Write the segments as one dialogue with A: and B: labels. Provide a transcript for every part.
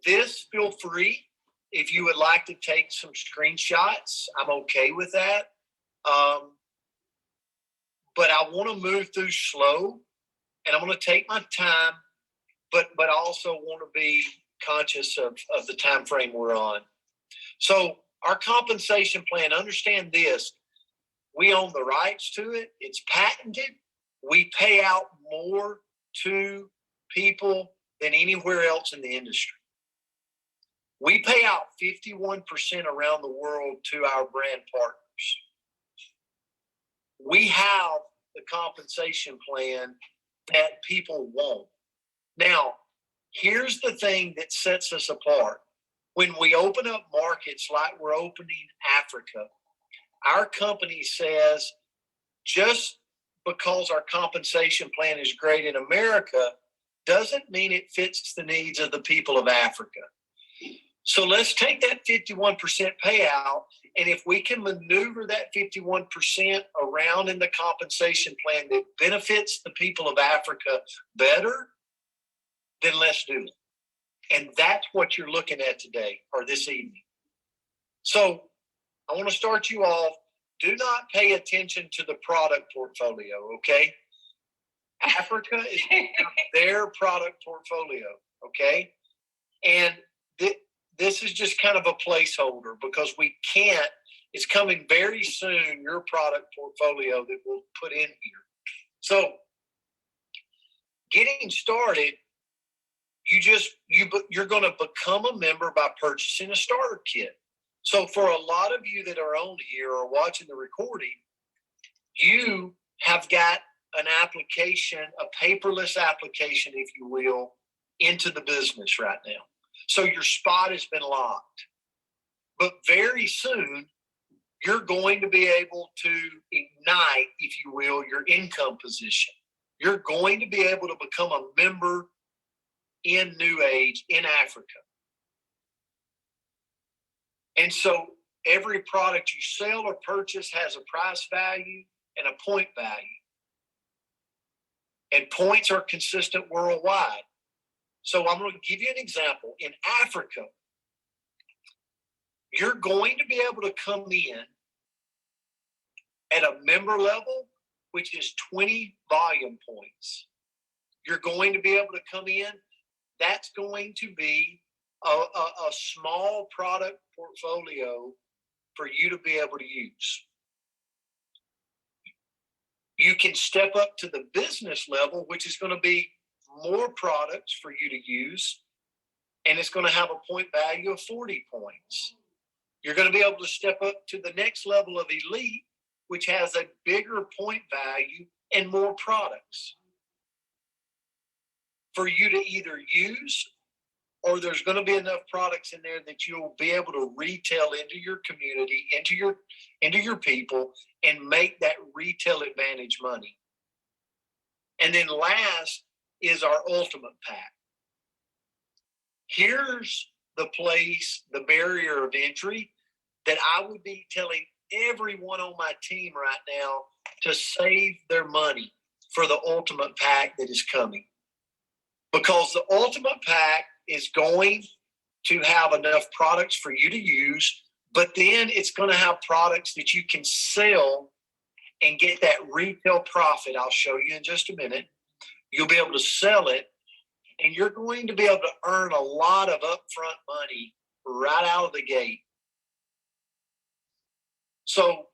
A: this, feel free. If you would like to take some screenshots, I'm okay with that. But I want to move through slow, and I'm going to take my time, but I also want to be conscious of the time frame we're on. So our compensation plan, understand this, we own the rights to it. It's patented. We pay out more to people than anywhere else in the industry. We pay out 51% around the world to our brand partners. We have the compensation plan that people want. Now, here's the thing that sets us apart. When we open up markets like we're opening Africa, our company says just because our compensation plan is great in America doesn't mean it fits the needs of the people of Africa. So let's take that 51% payout, and if we can maneuver that 51% around in the compensation plan that benefits the people of Africa better, then let's do it. And that's what you're looking at today or this evening. So I want to start you off. Do not pay attention to the product portfolio, okay? Africa is their product portfolio, okay? And this is just kind of a placeholder because we can't, it's coming very soon, your product portfolio that we'll put in here. So getting started, you're going to become a member by purchasing a starter kit. So for a lot of you that are on here or watching the recording, you have got an application, a paperless application, if you will, into the business right now. So your spot has been locked. But very soon, you're going to be able to ignite, if you will, your income position. You're going to be able to become a member in NewAge in Africa. And so every product you sell or purchase has a price value and a point value. And points are consistent worldwide. So I'm going to give you an example. In Africa, you're going to be able to come in at a member level, which is 20 volume points. You're going to be able to come in. That's going to be a small product portfolio for you to be able to use. You can step up to the business level, which is going to be more products for you to use, and it's going to have a point value of 40 points. You're going to be able to step up to the next level of elite, which has a bigger point value and more products for you to either use, or there's going to be enough products in there that you'll be able to retail into your community, into your people, and make that retail advantage money. And then last is our ultimate pack. Here's the place, the barrier of entry that I would be telling everyone on my team right now to save their money for the ultimate pack that is coming. Because the ultimate pack is going to have enough products for you to use, but then it's going to have products that you can sell and get that retail profit. I'll show you in just a minute. You'll be able to sell it, and you're going to be able to earn a lot of upfront money right out of the gate. So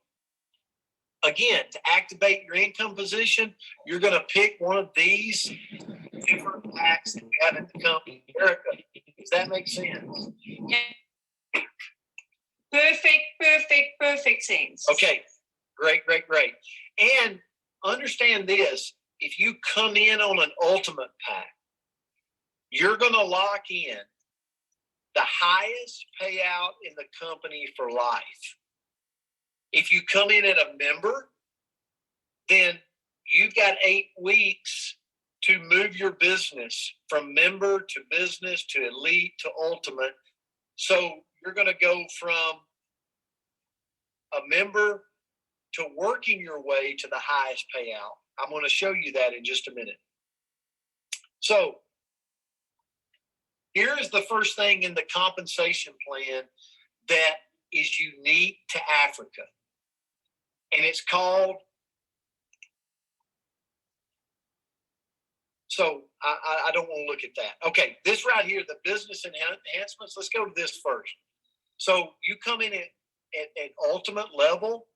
A: again, to activate your income position, you're going to pick one of these different packs that we have in the company. Erica, does that make sense?
B: Yeah. Perfect sense.
A: Okay, great. And understand this, if you come in on an ultimate pack, you're going to lock in the highest payout in the company for life. If you come in at a member, then you've got 8 weeks to move your business from member to business to elite to ultimate. So you're going to go from a member to working your way to the highest payout. I'm going to show you that in just a minute. So Here is the first thing in the compensation plan that is unique to Africa. And it's called, so I don't want to look at that. Okay, this right here, the business enhancements, let's go to this first. So you come in at ultimate level,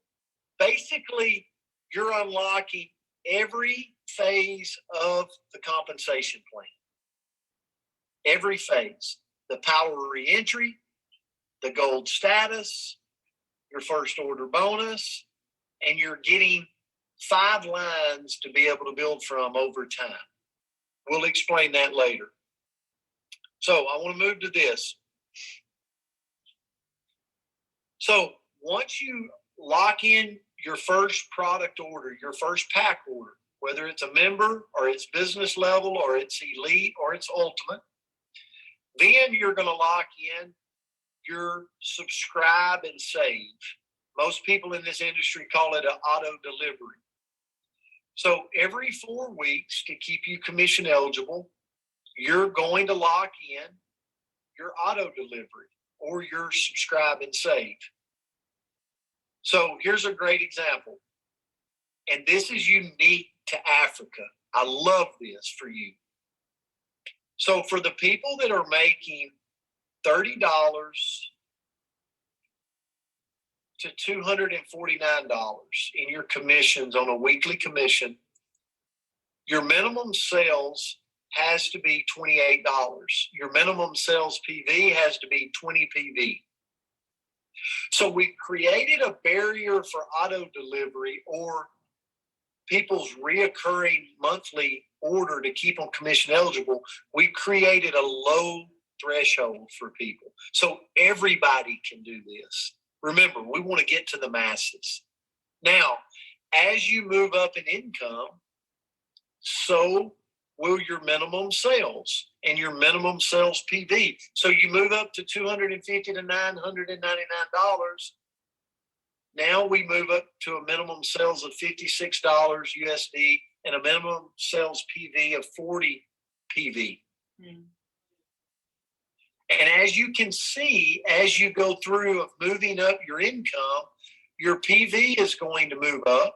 A: basically you're unlocking every phase of the compensation plan. Every phase, the power reentry, the gold status, your first order bonus, and you're getting 5 lines to be able to build from over time. We'll explain that later. So I want to move to this. So once you lock in your first product order, your first pack order, whether it's a member or it's business level or it's elite or it's ultimate, then you're going to lock in your subscribe and save. Most people in this industry call it an auto delivery. So every 4 weeks, to keep you commission eligible, you're going to lock in your auto delivery or your subscribe and save. So here's a great example. And this is unique to Africa. I love this for you. So for the people that are making $30 to $249 in your commissions on a weekly commission, your minimum sales has to be $28. Your minimum sales PV has to be 20 PV. So we created a barrier for auto delivery or people's reoccurring monthly order to keep them commission eligible. We created a low threshold for people. So everybody can do this. Remember, we want to get to the masses. Now, as you move up in income, so will your minimum sales and your minimum sales PV. So you move up to $250 to $999. Now we move up to a minimum sales of $56 USD and a minimum sales PV of 40 PV. Mm. And as you can see, as you go through of moving up your income, your PV is going to move up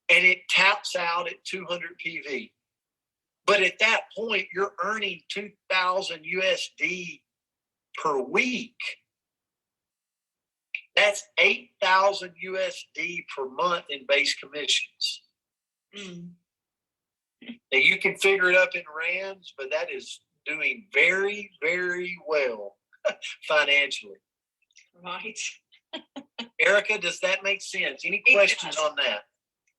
A: and it taps out at 200 PV. But at that point, you're earning 2,000 USD per week. That's 8,000 USD per month in base commissions. Mm. Now you can figure it up in rands, but that is doing very, very well financially.
B: Right.
A: Erica, does that make sense? Any questions on that?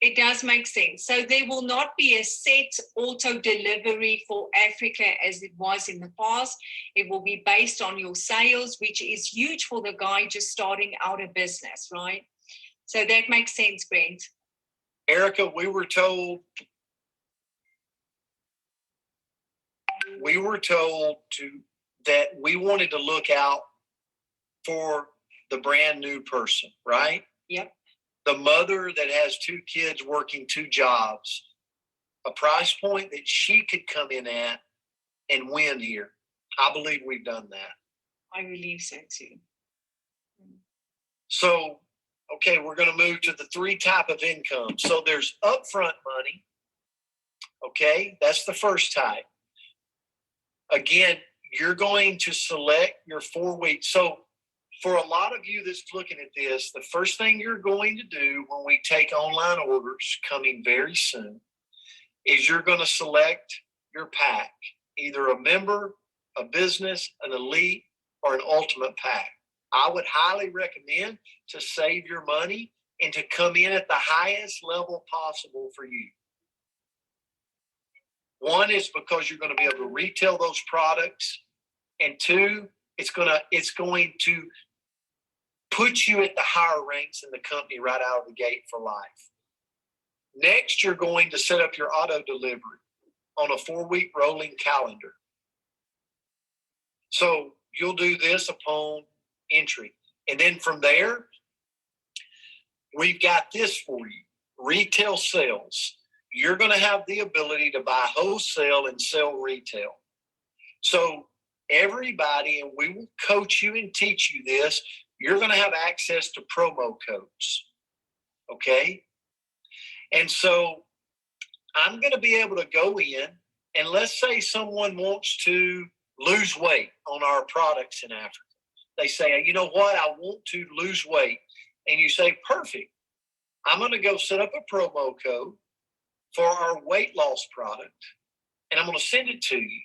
B: It does make sense. So there will not be a set auto delivery for Africa as it was in the past. It will be based on your sales, which is huge for the guy just starting out a business, right? So that makes sense, Brent.
A: Erica, we were told that we wanted to look out for the brand new person, right?
B: Yep.
A: The mother that has 2 kids working 2 jobs, a price point that she could come in at and win here. I believe we've done that.
B: I believe so too.
A: So, okay, we're going to move to the 3 type of income. So there's upfront money. Okay, that's the first type. Again, you're going to select your 4 weeks. So for a lot of you that's looking at this, the first thing you're going to do when we take online orders coming very soon is you're going to select your pack, either a member, a business, an elite, or an ultimate pack. I would highly recommend to save your money and to come in at the highest level possible for you. One is because you're going to be able to retail those products, and 2, it's going to put you at the higher ranks in the company right out of the gate for life. Next, you're going to set up your auto delivery on a 4-week rolling calendar. So you'll do this upon entry. And then from there, we've got this for you, retail sales. You're going to have the ability to buy wholesale and sell retail. So everybody, and we will coach you and teach you this, you're going to have access to promo codes. Okay? And so I'm going to be able to go in, and let's say someone wants to lose weight on our products in Africa. They say, you know what, I want to lose weight. And you say, perfect. I'm going to go set up a promo code for our weight loss product, and I'm going to send it to you.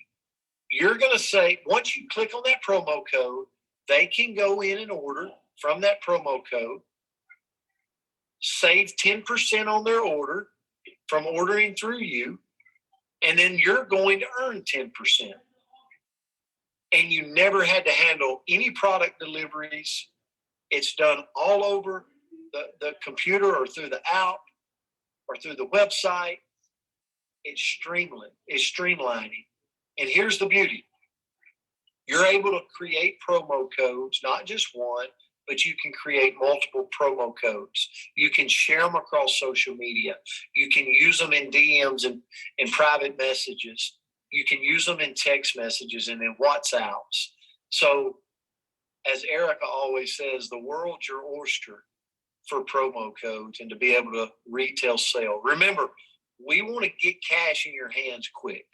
A: You're going to say, once you click on that promo code, they can go in and order from that promo code, save 10% on their order from ordering through you, and then you're going to earn 10%. And you never had to handle any product deliveries. It's done all over the computer or through the app or through the website. It's streamlining. And here's the beauty. You're able to create promo codes, not just one, but you can create multiple promo codes. You can share them across social media. You can use them in DMs and private messages. You can use them in text messages and in WhatsApps. So as Erica always says, the world's your oyster for promo codes and to be able to retail sell. Remember, we want to get cash in your hands quick.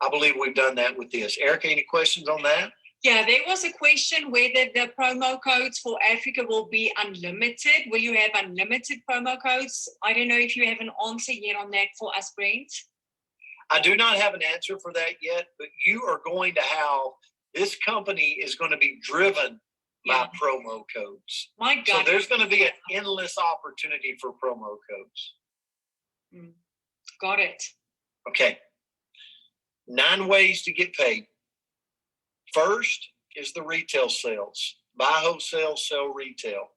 A: I believe we've done that with this. Erica, any questions on that?
B: Yeah, there was a question whether the promo codes for Africa will be unlimited. Will you have unlimited promo codes? I don't know if you have an answer yet on that for us, Brent.
A: I do not have an answer for that yet, but you are going to have, this company is going to be driven by promo codes.
B: My God.
A: So there's going to be an endless opportunity for promo codes.
B: Got it.
A: Okay. 9 ways to get paid. First is the retail sales. Buy wholesale, sell retail.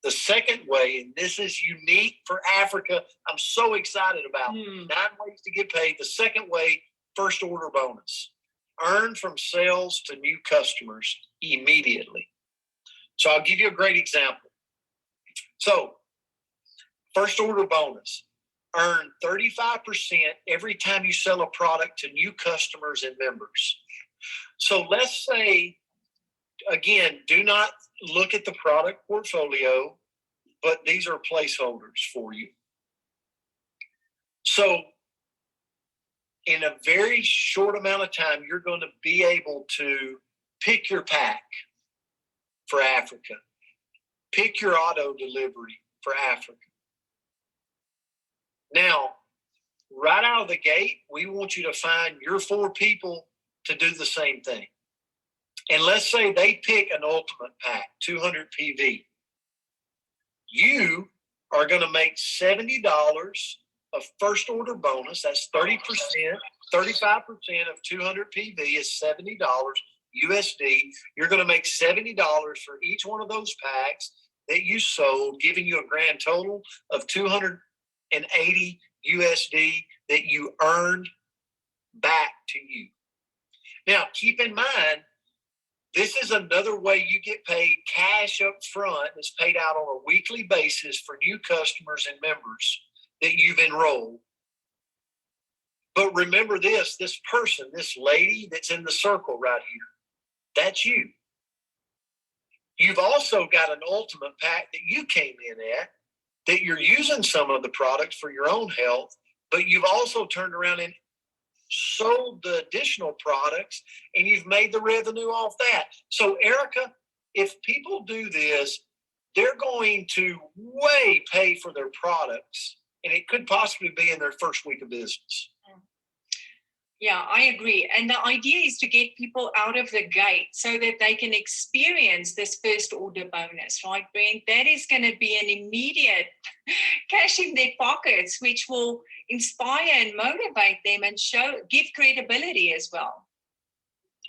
A: The second way, and this is unique for Africa, I'm so excited about 9 ways to get paid. The second way, first order bonus. Earn from sales to new customers immediately. So I'll give you a great example. So first order bonus. Earn 35% every time you sell a product to new customers and members. So let's say, again, do not look at the product portfolio, but these are placeholders for you. So in a very short amount of time, you're going to be able to pick your pack for Africa. Pick your auto delivery for Africa. Now, right out of the gate, we want you to find your 4 people to do the same thing. And let's say they pick an ultimate pack, 200 PV. You are going to make $70 of first order bonus. That's 30%, 35% of 200 PV is $70 USD. You're going to make $70 for each one of those packs that you sold, giving you a grand total of $280 USD that you earned back to you. Now, keep in mind, this is another way you get paid cash up front. It's paid out on a weekly basis for new customers and members that you've enrolled. But remember this person, this lady that's in the circle right here, that's you. You've also got an ultimate pack that you came in at, that you're using some of the products for your own health, but you've also turned around and sold the additional products and you've made the revenue off that. So Erica, if people do this, they're going to way pay for their products, and it could possibly be in their first week of business.
B: Yeah, I agree. And the idea is to get people out of the gate so that they can experience this first order bonus, right, Brent? That is going to be an immediate cash in their pockets, which will inspire and motivate them and give credibility as well.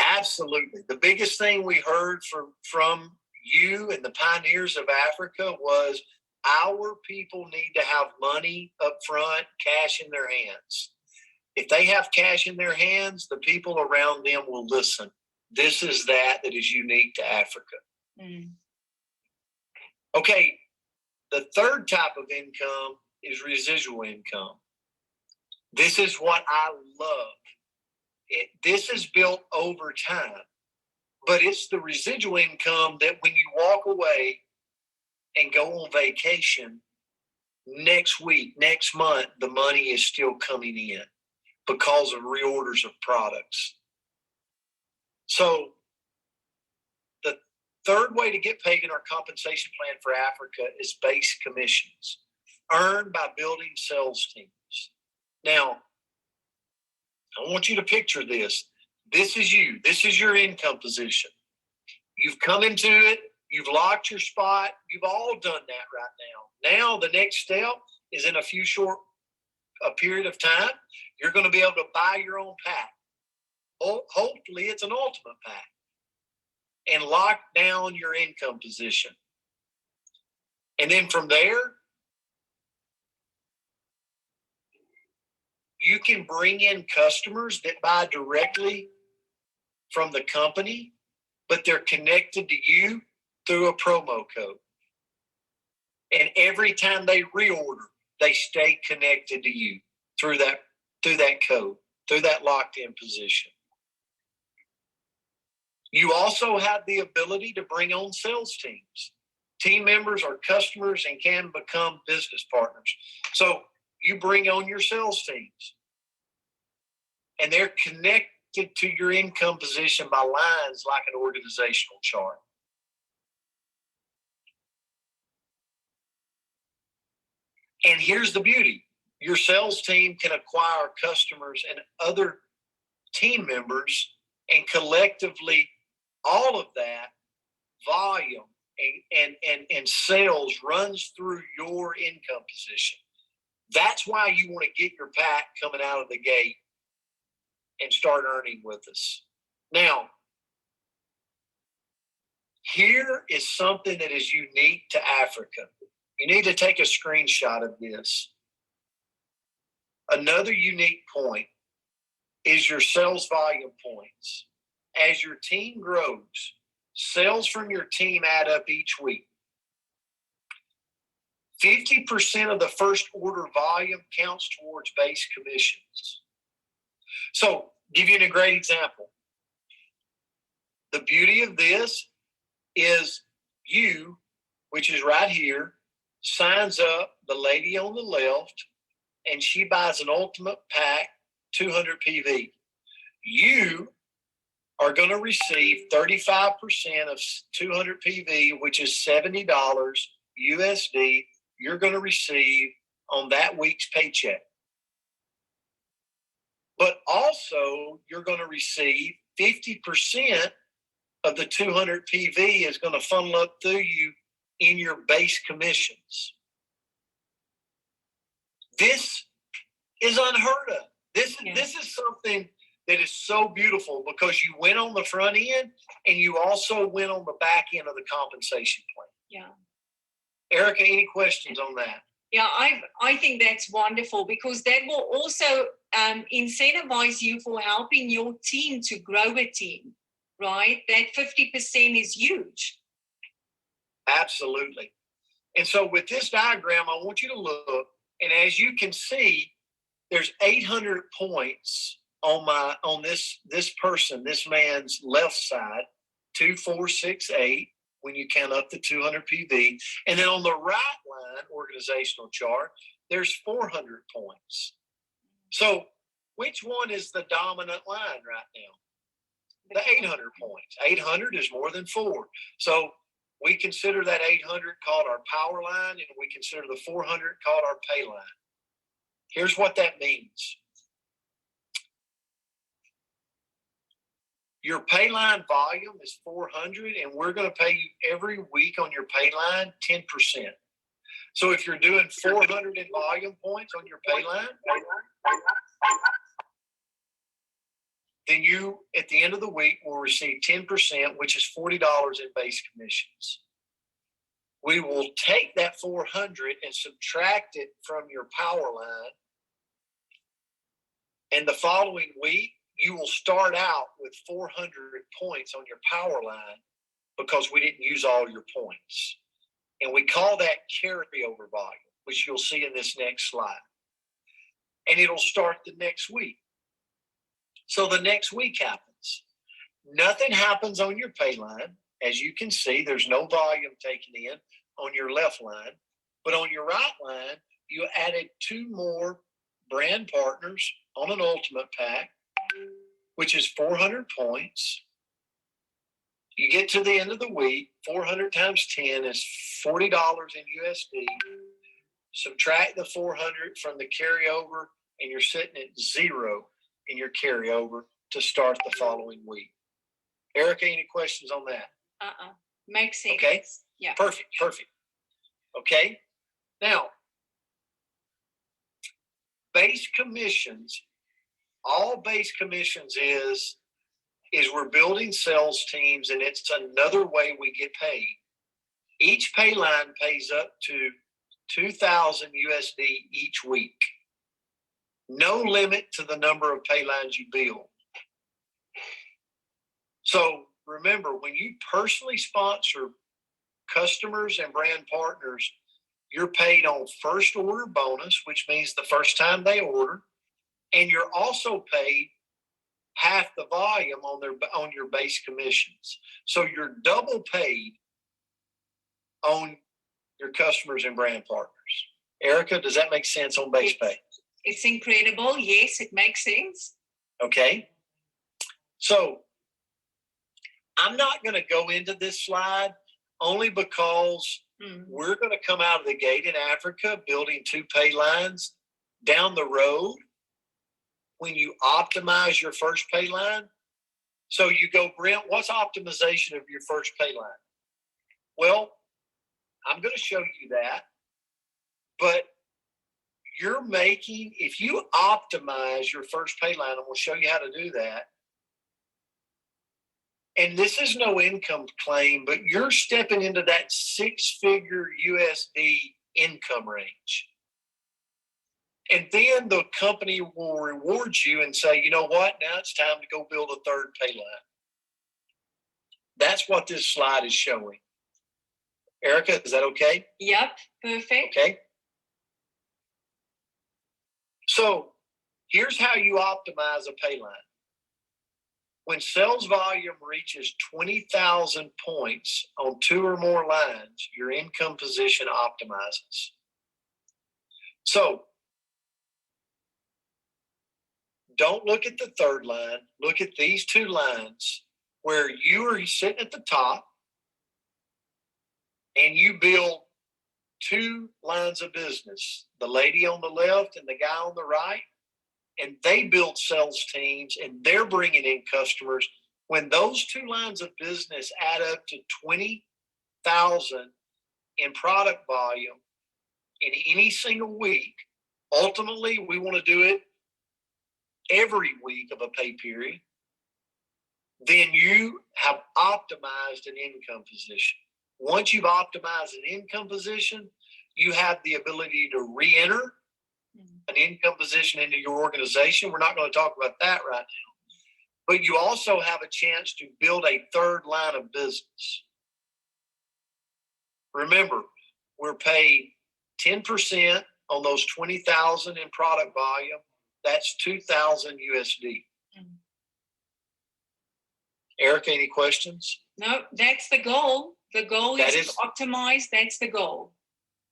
A: Absolutely. The biggest thing we heard from you and the pioneers of Africa was our people need to have money up front, cash in their hands. If they have cash in their hands, the people around them will listen. This is that is unique to Africa. Okay, the third type of income is residual income. This is what I love. this is built over time, but it's the residual income that when you walk away and go on vacation, next week, next month, the money is still coming in because of reorders of products. So the third way to get paid in our compensation plan for Africa is base commissions earned by building sales teams. Now, I want you to picture this. This is you. This is your income position. You've come into it. You've locked your spot. You've all done that right now. Now the next step is in a period of time, you're going to be able to buy your own pack. Hopefully it's an ultimate pack and lock down your income position. And then from there, you can bring in customers that buy directly from the company, but they're connected to you through a promo code. And every time they reorder, they stay connected to you through that code, through that locked in position. You also have the ability to bring on sales teams. Team members are customers and can become business partners. So you bring on your sales teams, and they're connected to your income position by lines like an organizational chart. And here's the beauty. Your sales team can acquire customers and other team members, and collectively all of that volume and sales runs through your income position. That's why you want to get your pack coming out of the gate and start earning with us. Now, here is something that is unique to Africa. You need to take a screenshot of this. Another unique point is your sales volume points. As your team grows, sales from your team add up each week. 50% of the first order volume counts towards base commissions. So, give you a great example. The beauty of this is you, which is right here, signs up the lady on the left, and she buys an ultimate pack, 200 PV. You are going to receive 35% of 200 PV, which is $70 USD. You're going to receive on that week's paycheck. But also, you're going to receive 50% of the 200 PV is going to funnel up through you in your base commissions. This is unheard of. This is something that is so beautiful because you went on the front end and you also went on the back end of the compensation plan.
B: Yeah.
A: Erica, any questions on that?
B: Yeah, I think that's wonderful because that will also incentivize you for helping your team to grow a team, right? That 50% is huge.
A: Absolutely. And so with this diagram, I want you to look, and as you can see, there's 800 points on this man's left side, 2468, when you count up the 200 PV. And then on the right line, organizational chart, there's 400 points. So which one is the dominant line right now? The 800 points. 800 is more than 4. So we consider that 800 called our power line, and we consider the 400 called our pay line. Here's what that means. Your pay line volume is 400, and we're going to pay you every week on your pay line 10%. So if you're doing 400 in volume points on your pay line, then you, at the end of the week, will receive 10%, which is $40 in base commissions. We will take that 400 and subtract it from your power line. And the following week, you will start out with 400 points on your power line because we didn't use all your points. And we call that carryover volume, which you'll see in this next slide. And it'll start the next week. So the next week happens. Nothing happens on your pay line. As you can see, there's no volume taken in on your left line. But on your right line, you added 2 more brand partners on an ultimate pack, which is 400 points. You get to the end of the week, 400 times 10 is $40 in USD. Subtract the 400 from the carryover, and you're sitting at 0 in your carryover to start the following week. Erica, any questions on that?
B: Makes sense.
A: Okay.
B: Yeah.
A: Perfect. Okay. Now, base commissions, all base commissions is we're building sales teams, and it's another way we get paid. Each pay line pays up to 2,000 USD each week. No limit to the number of pay lines you build. So remember, when you personally sponsor customers and brand partners, you're paid on first order bonus, which means the first time they order, and you're also paid half the volume on your base commissions. So you're double paid on your customers and brand partners. Erica, does that make sense on base pay?
B: It's incredible. Yes, it makes sense.
A: Okay. So I'm not going to go into this slide only because we're going to come out of the gate in Africa building 2 pay lines. Down the road, when you optimize your first pay line, so you go, Brent, what's optimization of your first pay line? Well, I'm going to show you that, but you're making, if you optimize your first pay line, and we'll show you how to do that. And this is no income claim, but you're stepping into that 6-figure USD income range. And then the company will reward you and say, you know what, now it's time to go build a 3rd pay line. That's what this slide is showing. Erica, is that okay?
B: Yep, perfect.
A: Okay. So here's how you optimize a pay line. When sales volume reaches 20,000 points on 2 or more lines, your income position optimizes. So don't look at the 3rd line. Look at these 2 lines where you are sitting at the top and you build 2 lines of business, the lady on the left and the guy on the right, and they build sales teams and they're bringing in customers. When those 2 lines of business add up to 20,000 in product volume in any single week, ultimately we want to do it every week of a pay period, then you have optimized an income position. Once you've optimized an income position, you have the ability to re-enter an income position into your organization. We're not going to talk about that right now. But you also have a chance to build a 3rd line of business. Remember, we're paid 10% on those 20,000 in product volume. That's 2,000 USD. Erica, any questions?
B: No, that's the goal. The goal is to optimize. That's the goal.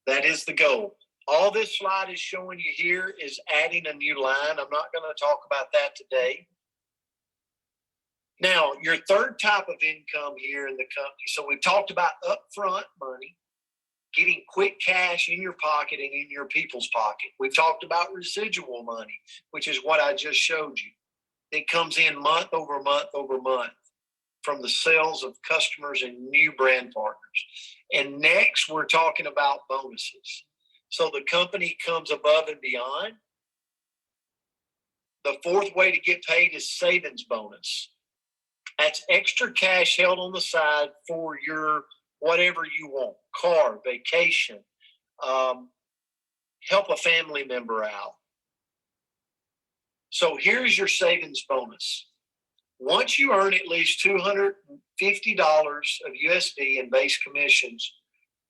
A: That is the goal. All this slide is showing you here is adding a new line. I'm not going to talk about that today. Now, your 3rd type of income here in the company. So we've talked about upfront money, getting quick cash in your pocket and in your people's pocket. We've talked about residual money, which is what I just showed you. It comes in month over month over month from the sales of customers and new brand partners. And next, we're talking about bonuses. So the company comes above and beyond. The 4th way to get paid is savings bonus. That's extra cash held on the side for your whatever you want, car, vacation, help a family member out. So here's your savings bonus. Once you earn at least $250 of USD in base commissions,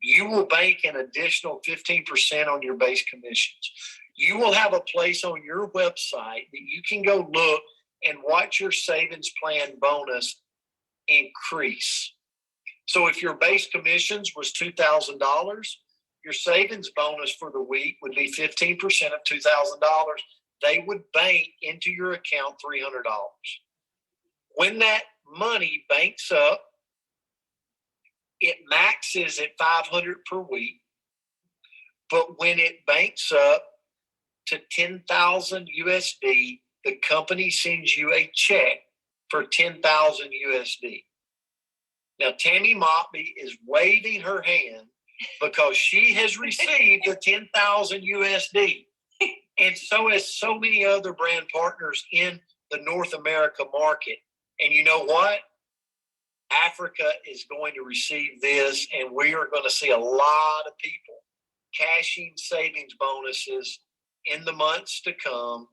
A: you will bank an additional 15% on your base commissions. You will have a place on your website that you can go look and watch your savings plan bonus increase. So if your base commissions was $2,000, your savings bonus for the week would be 15% of $2,000. They would bank into your account $300. When that money banks up, it maxes at $500 per week. But when it banks up to 10,000 USD, the company sends you a check for 10,000 USD. Now, Tammy Motley is waving her hand because she has received the 10,000 USD. And so has so many other brand partners in the North America market. And you know what? Africa is going to receive this, and we are going to see a lot of people cashing savings bonuses in the months to come.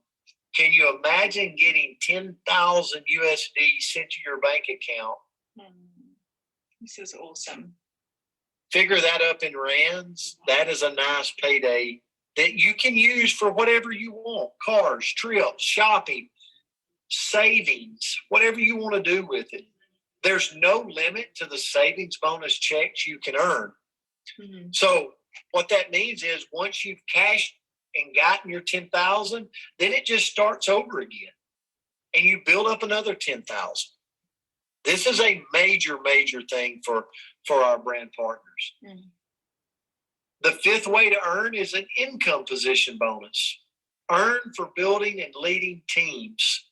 A: Can you imagine getting 10,000 USD sent to your bank account?
B: This is awesome.
A: Figure that up in rands. That is a nice payday that you can use for whatever you want. Cars, trips, shopping, savings, whatever you want to do with it. There's no limit to the savings bonus checks you can earn.
B: Mm-hmm.
A: So what that means is once you've cashed and gotten your 10,000, then it just starts over again. And you build up another 10,000. This is a major, major thing for our brand partners.
B: Mm-hmm.
A: The fifth way to earn is an income position bonus. Earn for building and leading teams.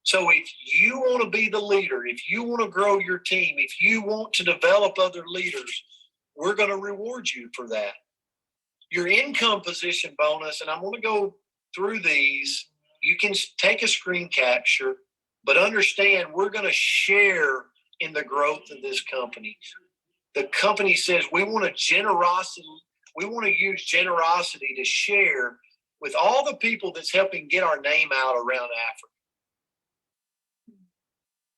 A: So if you want to be the leader, if you want to grow your team, if you want to develop other leaders, we're going to reward you for that. Your income position bonus, and I'm going to go through these. You can take a screen capture, but understand we're going to share in the growth of this company. The company says we want to use generosity to share with all the people that's helping get our name out around Africa.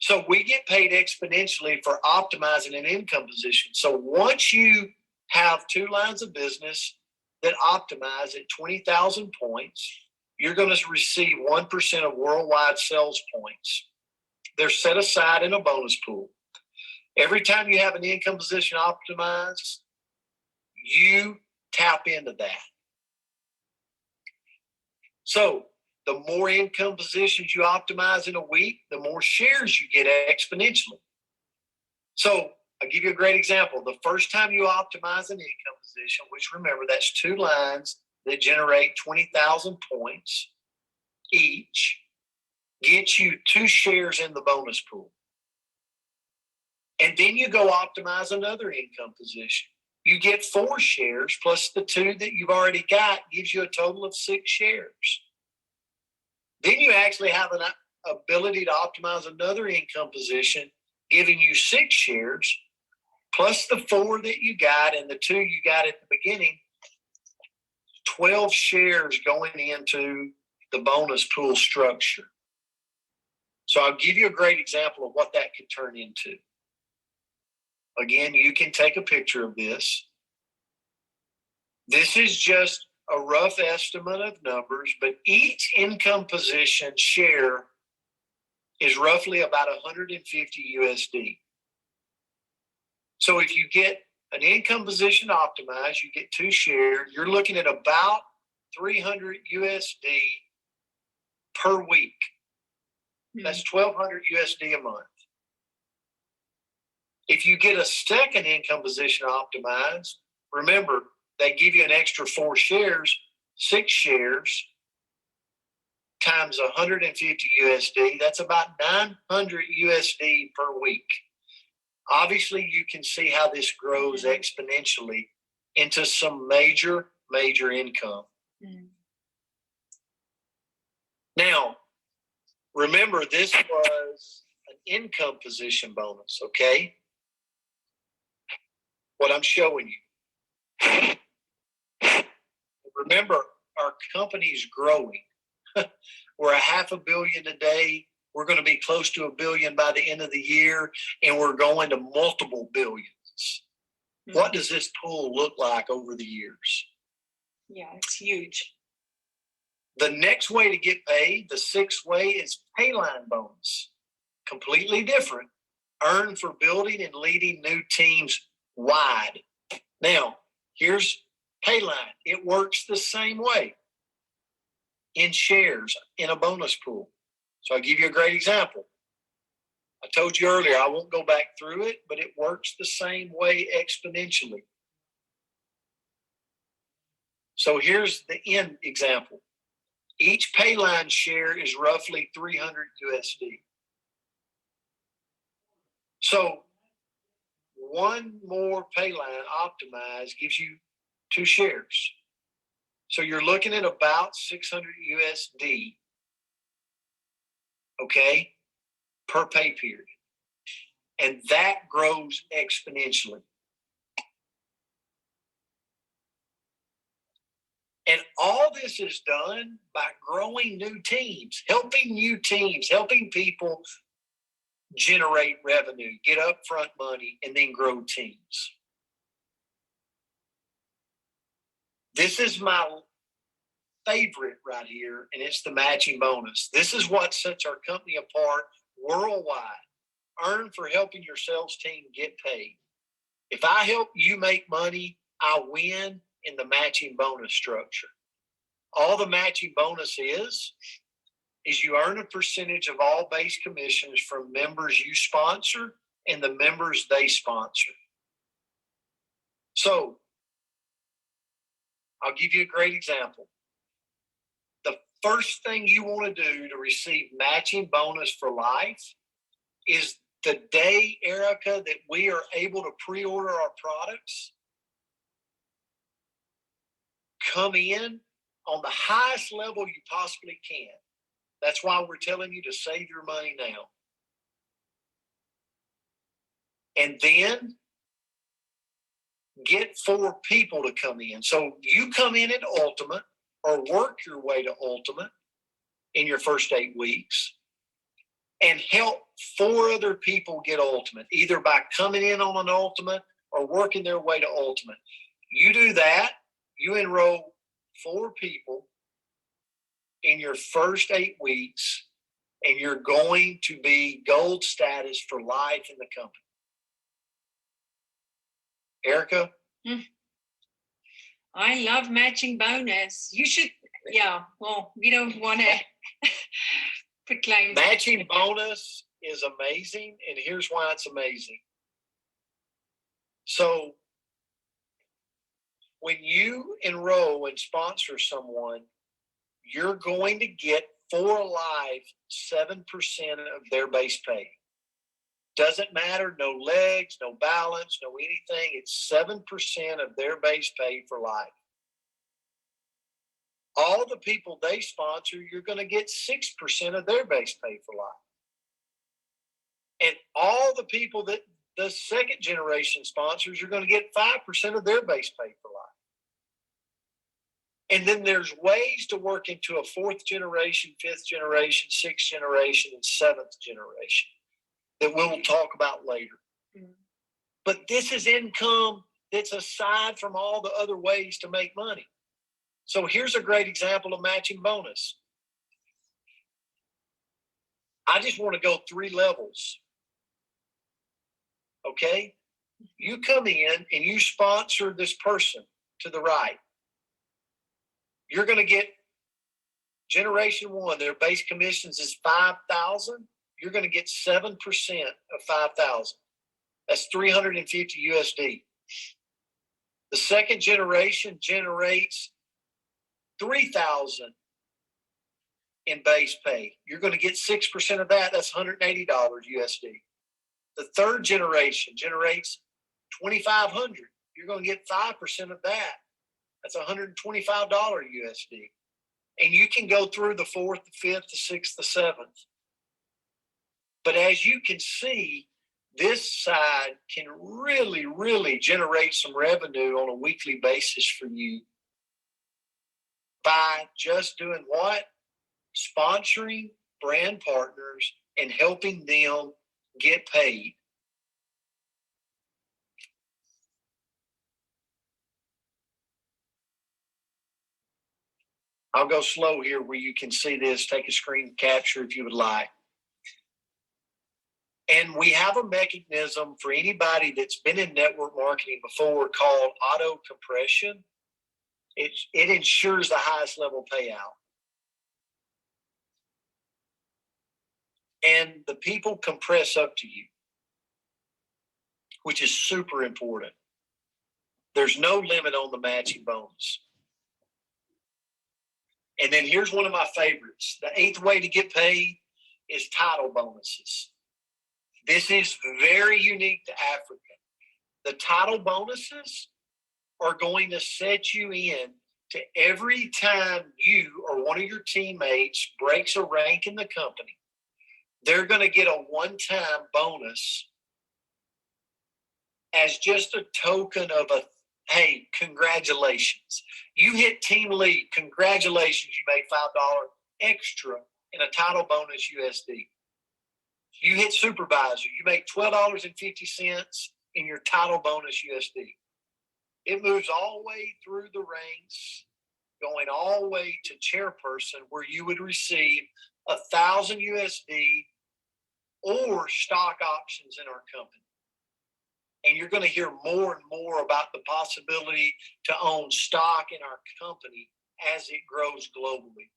A: So we get paid exponentially for optimizing an income position. So once you have 2 lines of business that optimize at 20,000 points, you're going to receive 1% of worldwide sales points. They're set aside in a bonus pool. Every time you have an income position optimized, you tap into that. So the more income positions you optimize in a week, the more shares you get exponentially. So I'll give you a great example. The first time you optimize an income position, which remember, that's 2 lines that generate 20,000 points each, gets you 2 shares in the bonus pool. And then you go optimize another income position. You get 4 shares plus the 2 that you've already got, gives you a total of 6 shares. Then you actually have an ability to optimize another income position, giving you 6 shares, plus the 4 that you got and the 2 you got at the beginning, 12 shares going into the bonus pool structure. So I'll give you a great example of what that could turn into. Again, you can take a picture of this. This is just a rough estimate of numbers, but each income position share is roughly about 150 USD. So if you get an income position optimized, you get 2 shares, you're looking at about 300 USD per week. That's 1,200 USD a month. If you get a second income position optimized, remember, they give you an extra 4 shares, 6 shares times 150 USD. That's about 900 USD per week. Obviously, you can see how this grows exponentially into some major, major income.
B: Mm-hmm.
A: Now, remember, this was an income position bonus, okay? What I'm showing you. Remember, our company's growing. We're $500 million today. We're going to be close to $1 billion by the end of the year, and we're going to multiple billions. Mm-hmm. What does this pool look like over the years?
B: Yeah, it's huge.
A: The next way to get paid, the sixth way, is Payline Bonus. Completely different. Earned for building and leading new teams wide. Now, here's Payline. It works the same way in shares in a bonus pool. So I'll give you a great example. I told you earlier, I won't go back through it, but it works the same way exponentially. So here's the end example. Each Payline share is roughly 300 USD. So one more Payline optimized gives you 2 shares. So you're looking at about 600 USD, okay, per pay period. And that grows exponentially. And all this is done by growing new teams, helping people generate revenue, get upfront money, and then grow teams. This is my favorite right here, and it's the matching bonus. This is what sets our company apart worldwide. Earn for helping your sales team get paid. If I help you make money, I win in the matching bonus structure. All the matching bonus is you earn a percentage of all base commissions from members you sponsor and the members they sponsor. So I'll give you a great example. The first thing you want to do to receive matching bonus for life is the day, Erica, that we are able to pre-order our products, come in on the highest level you possibly can. That's why we're telling you to save your money now. And then get 4 people to come in. So you come in at Ultimate or work your way to Ultimate in your first 8 weeks and help 4 other people get Ultimate, either by coming in on an Ultimate or working their way to Ultimate. You do that, you enroll 4 people in your first 8 weeks, and you're going to be gold status for life in the company. Erica?
B: I love matching bonus. You should, well, we don't want to put claims.
A: Matching bonus is amazing, and here's why it's amazing. So when you enroll and sponsor someone, you're going to get for life 7% of their base pay. Doesn't matter, no legs, no balance, no anything. It's 7% of their base pay for life. All the people they sponsor, you're going to get 6% of their base pay for life. And all the people that the second generation sponsors, you're going to get 5% of their base pay for life. And then there's ways to work into a 4th generation, 5th generation, 6th generation, and 7th generation that we'll talk about later. Mm-hmm. But this is income that's aside from all the other ways to make money. So here's a great example of matching bonus. I just want to go 3 levels. Okay? You come in and you sponsor this person to the right. You're going to get generation 1, their base commissions is $5,000. You're going to get 7% of 5,000. That's 350 USD. The second generation generates 3,000 in base pay. You're going to get 6% of that. That's $180 USD. The third generation generates 2,500. You're going to get 5% of that. That's $125 USD. And you can go through the 4th, the 5th, the 6th, the 7th. But as you can see, this side can really, really generate some revenue on a weekly basis for you by just doing what? Sponsoring brand partners and helping them get paid. I'll go slow here where you can see this. Take a screen capture if you would like. And we have a mechanism for anybody that's been in network marketing before called auto compression. It ensures the highest level payout. And the people compress up to you, which is super important. There's no limit on the matching bonus. And then here's one of my favorites. The 8th way to get paid is title bonuses. This is very unique to Africa. The title bonuses are going to set you in to every time you or one of your teammates breaks a rank in the company, they're going to get a one-time bonus as just a token of hey, congratulations. You hit team lead. Congratulations, you made $5 extra in a title bonus USD. You hit supervisor. You make $12.50 in your title bonus USD. It moves all the way through the ranks, going all the way to chairperson, where you would receive 1,000 USD or stock options in our company. And you're going to hear more and more about the possibility to own stock in our company as it grows globally,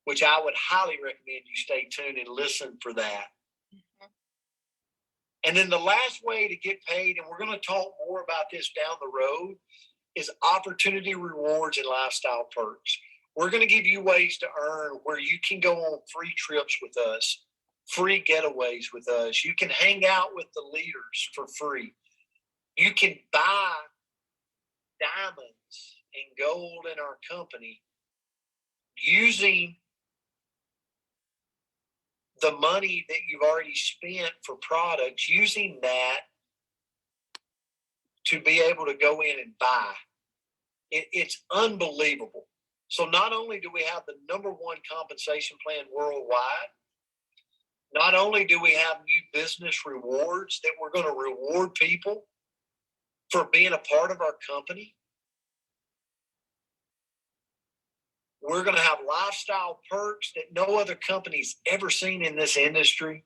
A: which I would highly recommend you stay tuned and listen for that. Mm-hmm. And then the last way to get paid, and we're going to talk more about this down the road, is opportunity rewards and lifestyle perks. We're going to give you ways to earn where you can go on free trips with us, free getaways with us. You can hang out with the leaders for free. You can buy diamonds and gold in our company using the money that you've already spent for products, using that to be able to go in and buy. It's unbelievable. So not only do we have the #1 compensation plan worldwide, not only do we have new business rewards that we're going to reward people for being a part of our company, we're going to have lifestyle perks that no other company's ever seen in this industry.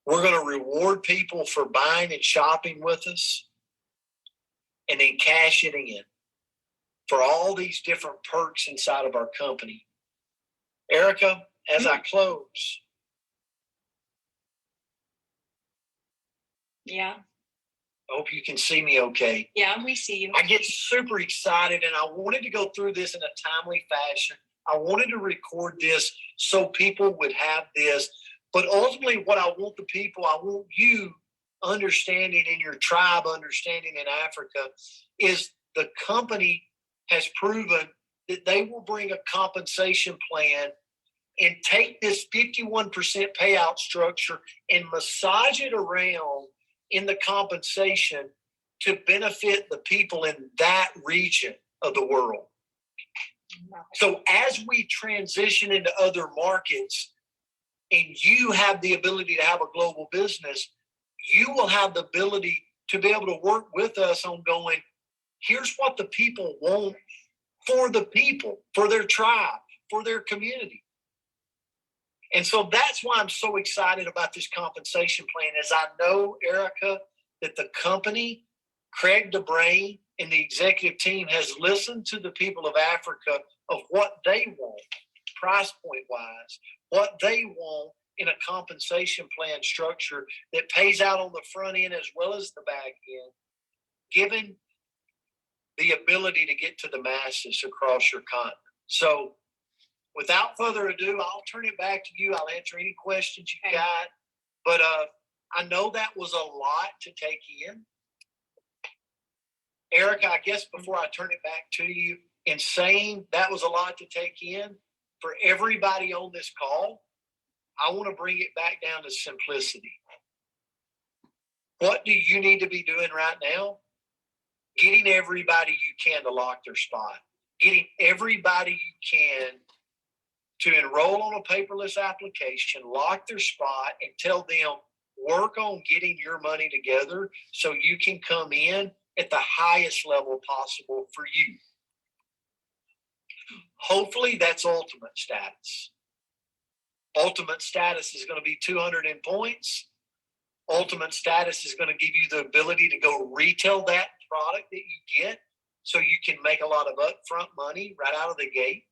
A: We're going to reward people for buying and shopping with us, and then cash it in for all these different perks inside of our company. Erica, as I close.
B: Yeah.
A: I hope you can see me okay.
B: Yeah, we see you.
A: I get super excited, and I wanted to go through this in a timely fashion. I wanted to record this so people would have this. But ultimately, what I want I want you understanding in your tribe, understanding in Africa, is the company has proven that they will bring a compensation plan and take this 51% payout structure and massage it around in the compensation to benefit the people in that region of the world. So as we transition into other markets and you have the ability to have a global business, you will have the ability to be able to work with us on going, here's what the people want for the people, for their tribe, for their community. And so that's why I'm so excited about this compensation plan, as I know, Erica, that the company, Craig DeBrain, and the executive team has listened to the people of Africa of what they want, price point wise, what they want in a compensation plan structure that pays out on the front end as well as the back end, given the ability to get to the masses across your continent. So without further ado, I'll turn it back to you. I'll answer any questions you got. But I know that was a lot to take in. Erica, I guess before I turn it back to you, in saying that was a lot to take in, for everybody on this call, I want to bring it back down to simplicity. What do you need to be doing right now? Getting everybody you can to lock their spot. Getting everybody you can to enroll on a paperless application, lock their spot, and tell them, work on getting your money together so you can come in at the highest level possible for you. Hopefully that's ultimate status. Ultimate status is going to be 200 in points. Ultimate status is going to give you the ability to go retail that product that you get so you can make a lot of upfront money right out of the gate,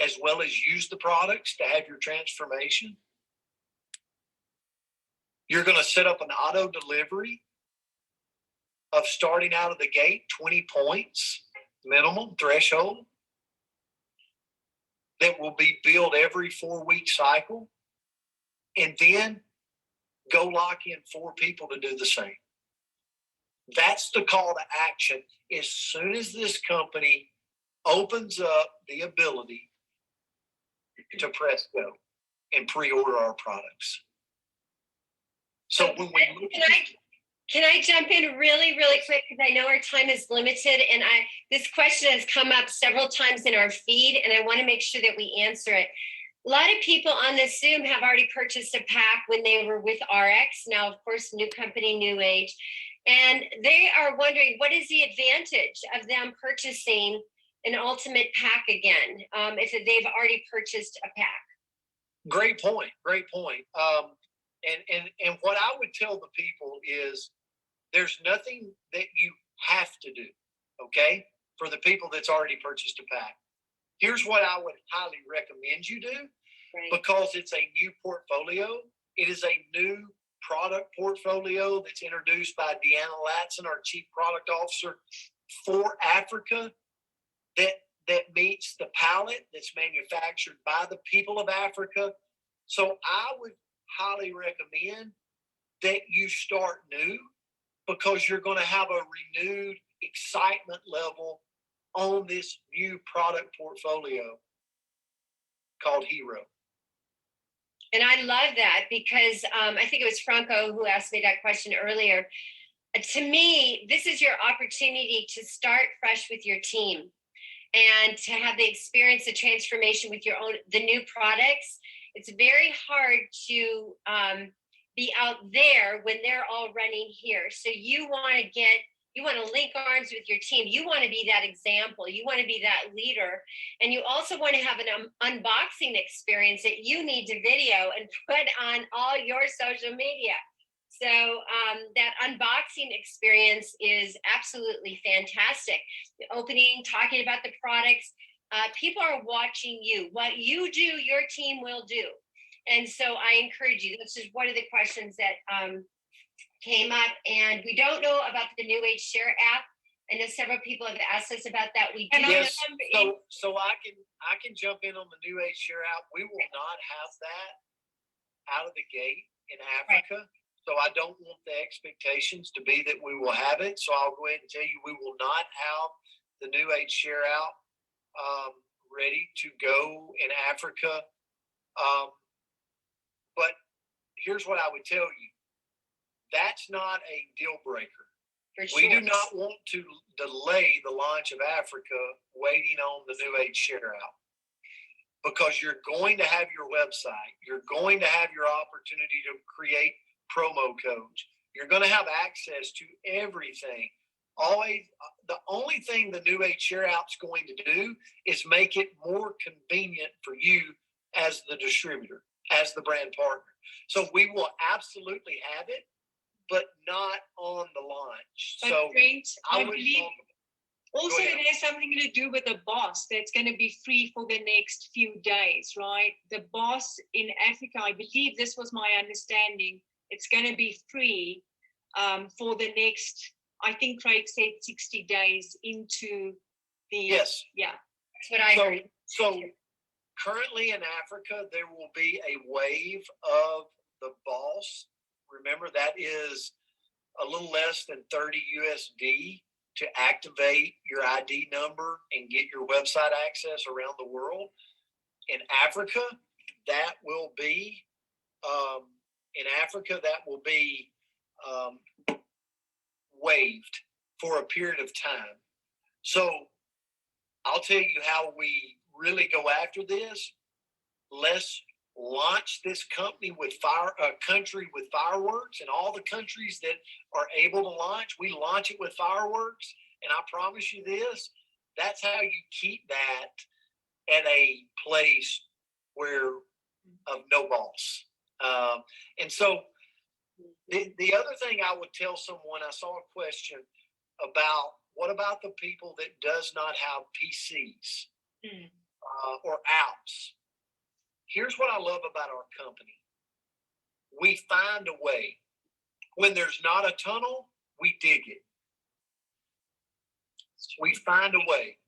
A: as well as use the products to have your transformation. You're going to set up an auto delivery of starting out of the gate, 20 points minimum threshold, that will be billed every 4-week cycle, and then go lock in 4 people to do the same. That's the call to action. As soon as this company opens up the ability to press go and pre-order our products. So when we look
C: Can I jump in really, really quick, because I know our time is limited, and this question has come up several times in our feed, and I want to make sure that we answer it. A lot of people on this Zoom have already purchased a pack when they were with RX. Now, of course, new company, NewAge, and they are wondering, what is the advantage of them purchasing an ultimate pack again, if they've already purchased a pack?
A: Great point. Great point. And what I would tell the people is there's nothing that you have to do, okay, for the people that's already purchased a pack. Here's what I would highly recommend you do, because it's a new portfolio. It is a new product portfolio that's introduced by Deanna Latson, our Chief Product Officer for Africa, that meets the palate that's manufactured by the people of Africa. So I would highly recommend that you start new, because you're going to have a renewed excitement level on this new product portfolio called Hero.
C: And I love that, because I think it was Franco who asked me that question earlier. To me, this is your opportunity to start fresh with your team and to have the experience, the transformation with the new products. It's very hard to be out there when they're all running here. So you want to link arms with your team. You want to be that example. You want to be that leader. And you also want to have an unboxing experience that you need to video and put on all your social media. So that unboxing experience is absolutely fantastic. The opening, talking about the products, people are watching you. What you do, your team will do. And so I encourage you. This is one of the questions that came up, and we don't know about the NewAge Share app. I know several people have asked us about that. We do.
A: Yes, so I can jump in on the NewAge Share app. We will not have that out of the gate in Africa. Right. So I don't want the expectations to be that we will have it. So I'll go ahead and tell you we will not have the NewAge Share app ready to go in Africa. But here's what I would tell you. That's not a deal breaker. Sure. We do not want to delay the launch of Africa waiting on the NewAge Share app, because you're going to have your website. You're going to have your opportunity to create promo codes. You're going to have access to everything. Always, the only thing the NewAge Share app's going to do is make it more convenient for you as the distributor, as the brand partner. So we will absolutely have it, but not on the launch.
B: But
A: so
B: Brent, I believe also
A: it
B: has something to do with the boss that's going to be free for the next few days, right? The boss in Africa, I believe this was my understanding, it's going to be free for the next, I think Craig said 60 days into the...
A: Yes.
B: Yeah.
C: That's what I heard.
A: So currently in Africa, there will be a wave of the boss. Remember, that is a little less than 30 USD to activate your ID number and get your website access around the world. In Africa, that will be waived for a period of time. So I'll tell you how we really go after this. Let's launch this country with fireworks, and all the countries that are able to launch, we launch it with fireworks. And I promise you this, that's how you keep that at a place where of no boss. And so the other thing I would tell someone, I saw a question about what about the people that does not have PCs or apps? Here's what I love about our company. We find a way. When there's not a tunnel, we dig it. We find a way.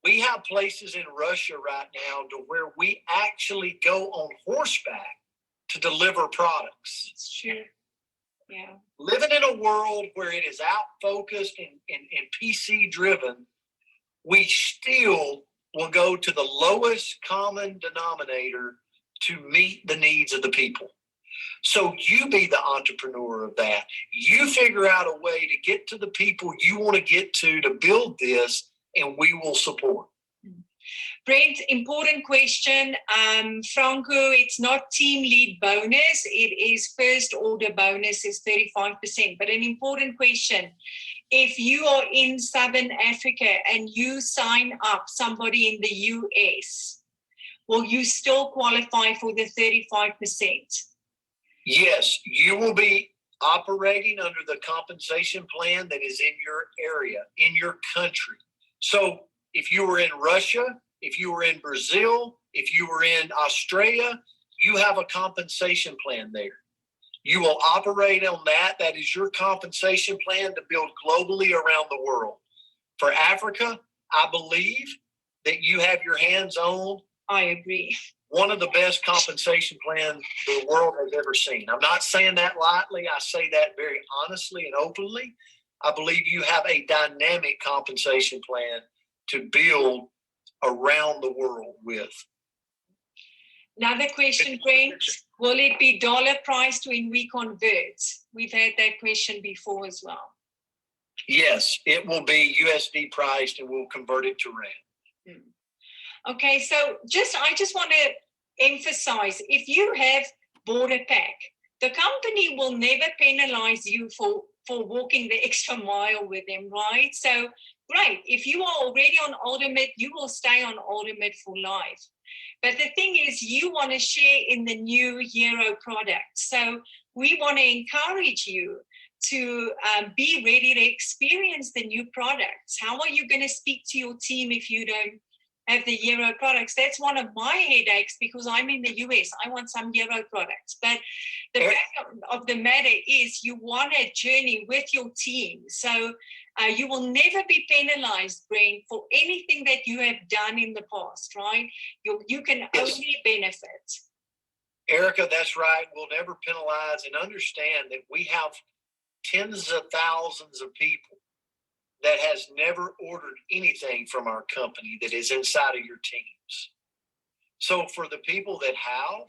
A: We have places in Russia right now to where we actually go on horseback to deliver products.
B: It's true. Yeah.
A: Living in a world where it is out focused and PC driven, we still will go to the lowest common denominator to meet the needs of the people. So you be the entrepreneur of that. You figure out a way to get to the people you want to get to build this, and we will support.
B: Brent, important question. Franco, it's not team lead bonus. It is first order bonus is 35%. But an important question. If you are in Southern Africa and you sign up somebody in the US, will you still qualify for the 35%?
A: Yes, you will be operating under the compensation plan that is in your area, in your country. So if you were in Russia, if you were in Brazil, if you were in Australia, you have a compensation plan there. You will operate on that. That is your compensation plan to build globally around the world. For Africa, I believe that you have your hands on.
B: I agree.
A: One of the best compensation plans the world has ever seen. I'm not saying that lightly. I say that very honestly and openly. I believe you have a dynamic compensation plan to build around the world with.
B: Another question, Brent, will it be dollar priced when we convert? We've had that question before as well.
A: Yes, it will be USD priced and we'll convert it to Rand.
B: Okay, so I just want to emphasize, if you have bought a pack, the company will never penalize you for walking the extra mile with them, right? So, great. If you are already on Ultimate, you will stay on Ultimate for life. But the thing is, you want to share in the new hero product. So we want to encourage you to be ready to experience the new products. How are you going to speak to your team if you don't have the hero products? That's one of my headaches because I'm in the US. I want some hero products. But the fact of the matter is you want a journey with your team. So you will never be penalized, Brent, for anything that you have done in the past, right? You can only benefit.
A: Erica, that's right. We'll never penalize, and understand that we have tens of thousands of people that has never ordered anything from our company that is inside of your teams. So for the people that have,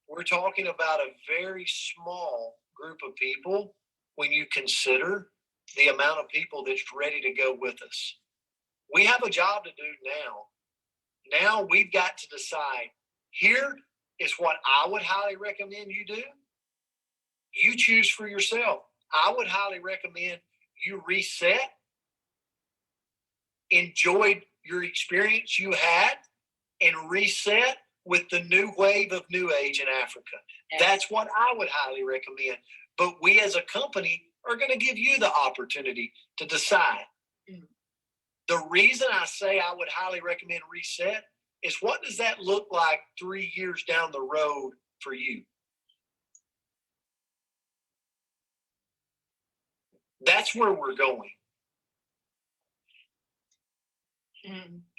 A: we're talking about a very small group of people when you consider the amount of people that's ready to go with us. We have a job to do now. Now we've got to decide, here is what I would highly recommend you do. You choose for yourself. I would highly recommend you reset, enjoyed your experience you had, and reset with the new wave of NewAge in Africa. Yes. That's what I would highly recommend. But we as a company are going to give you the opportunity to decide. Mm. The reason I say I would highly recommend reset is, what does that look like 3 years down the road for you? That's where we're going.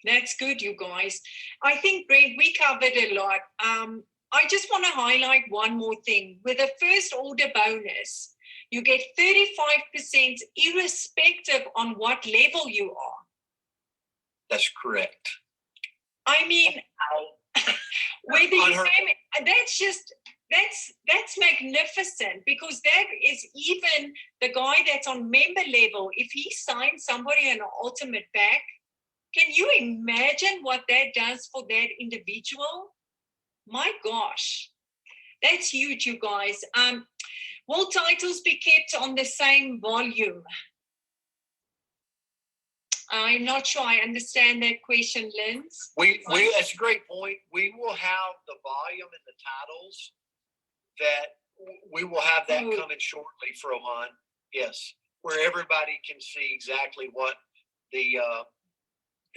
B: That's good, you guys. I think, Brent, we covered a lot. I just want to highlight one more thing. With a first order bonus, you get 35% irrespective on what level you are.
A: That's correct.
B: I mean, whether you that's magnificent, because that is even the guy that's on member level. If he signs somebody an ultimate pack, can you imagine what that does for that individual? My gosh, that's huge, you guys. Will titles be kept on the same volume? I'm not sure I understand that question, Linz.
A: That's a great point. We will have the volume and the titles that we will have that coming shortly for Oman. Yes, where everybody can see exactly what the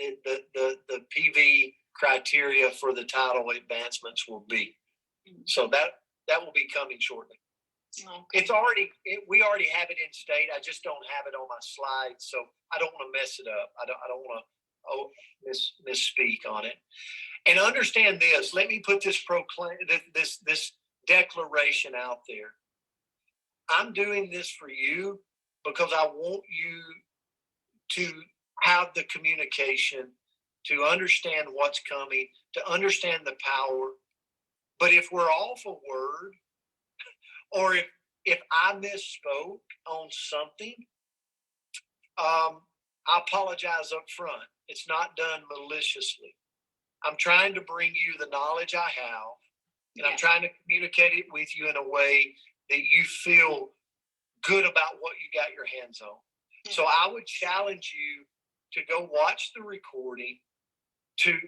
A: PV criteria for the title advancements will be. So that will be coming shortly.
B: Okay.
A: We already have it in state. I just don't have it on my slides, so I don't want to mess it up. I don't want to misspeak on it. And understand this. Let me put this this declaration out there. I'm doing this for you because I want you to have the communication, to understand what's coming, to understand the power. But if we're off a word, or if I misspoke on something, I apologize up front. It's not done maliciously. I'm trying to bring you the knowledge I have, and I'm trying to communicate it with you in a way that you feel good about what you got your hands on. So I would challenge you to go watch the recording, to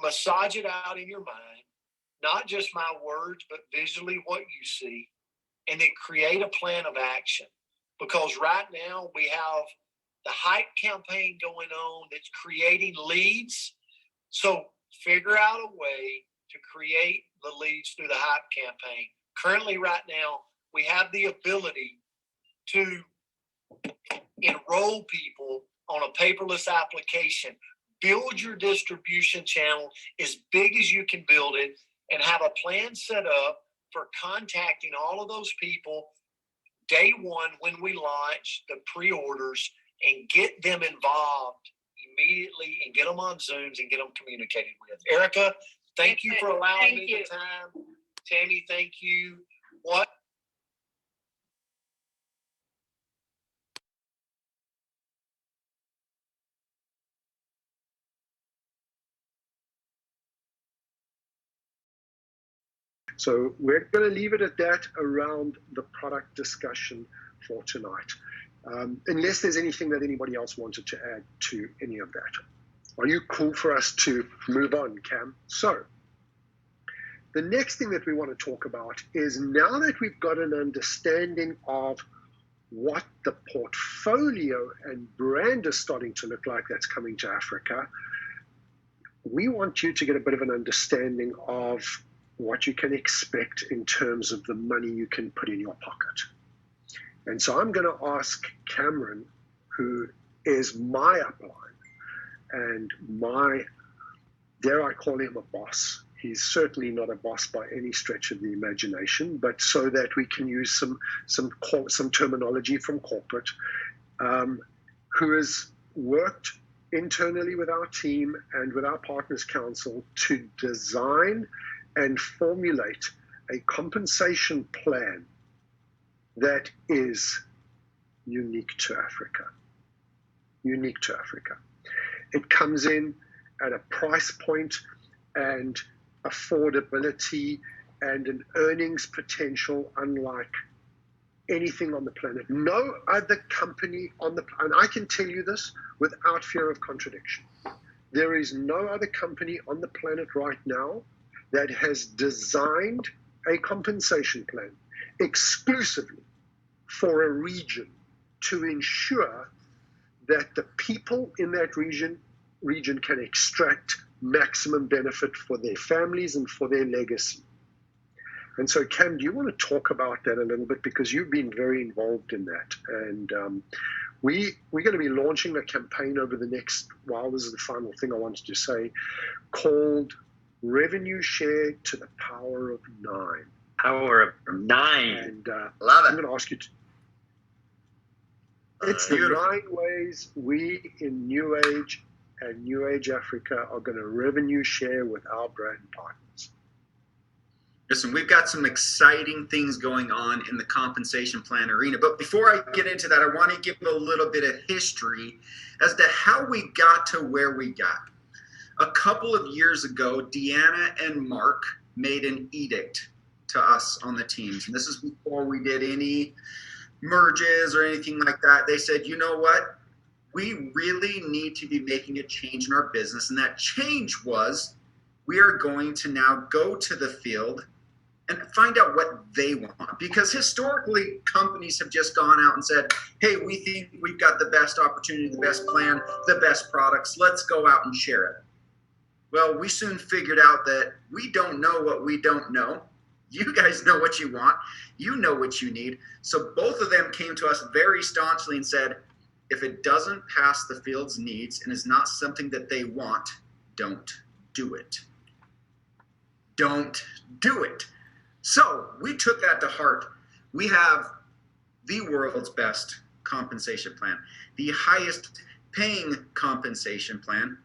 A: massage it out in your mind, not just my words, but visually what you see, and then create a plan of action. Because right now we have the hype campaign going on that's creating leads. So figure out a way to create the leads through the hype campaign. Currently, right now, we have the ability to enroll people on a paperless application. Build your distribution channel as big as you can build it, and have a plan set up for contacting all of those people day one when we launch the pre-orders, and get them involved immediately and get them on Zooms and get them communicated with. Erica, thank you for allowing me the time. Tammy, thank you. What?
D: So we're going to leave it at that around the product discussion for tonight, unless there's anything that anybody else wanted to add to any of that. Are you cool for us to move on, Cam? So the next thing that we want to talk about is, now that we've got an understanding of what the portfolio and brand is starting to look like that's coming to Africa, we want you to get a bit of an understanding of what you can expect in terms of the money you can put in your pocket. And so I'm going to ask Cameron, who is my upline and my, dare I call him a boss? He's certainly not a boss by any stretch of the imagination, but so that we can use some terminology from corporate, who has worked internally with our team and with our Partners Council to design and formulate a compensation plan that is unique to Africa. Unique to Africa. It comes in at a price point and affordability and an earnings potential unlike anything on the planet. No other company on the planet, and I can tell you this without fear of contradiction, there is no other company on the planet right now that has designed a compensation plan exclusively for a region to ensure that the people in that region can extract maximum benefit for their families and for their legacy. And so, Cam, do you want to talk about that a little bit? Because you've been very involved in that. And we're going to be launching a campaign over the next, well, this is the final thing I wanted to say, called Revenue Share to the Power of 9.
E: Power of 9.
D: And
E: love it.
D: I'm going to ask you to. It's the 9 ways we in NewAge and NewAge Africa are going to revenue share with our brand partners.
E: Listen, we've got some exciting things going on in the compensation plan arena. But before I get into that, I want to give a little bit of history as to how we got to where we got. A couple of years ago, Deanna and Mark made an edict to us on the teams. And this is before we did any merges or anything like that. They said, you know what? we really need to be making a change in our business. And that change was, we are going to now go to the field and find out what they want. Because historically, companies have just gone out and said, hey, we think we've got the best opportunity, the best plan, the best products. Let's go out and share it. Well, we soon figured out that we don't know what we don't know. You guys know what you want. You know what you need. So both of them came to us very staunchly and said, if it doesn't pass the field's needs and is not something that they want, don't do it. Don't do it. So we took that to heart. We have the world's best compensation plan, the highest paying compensation plan,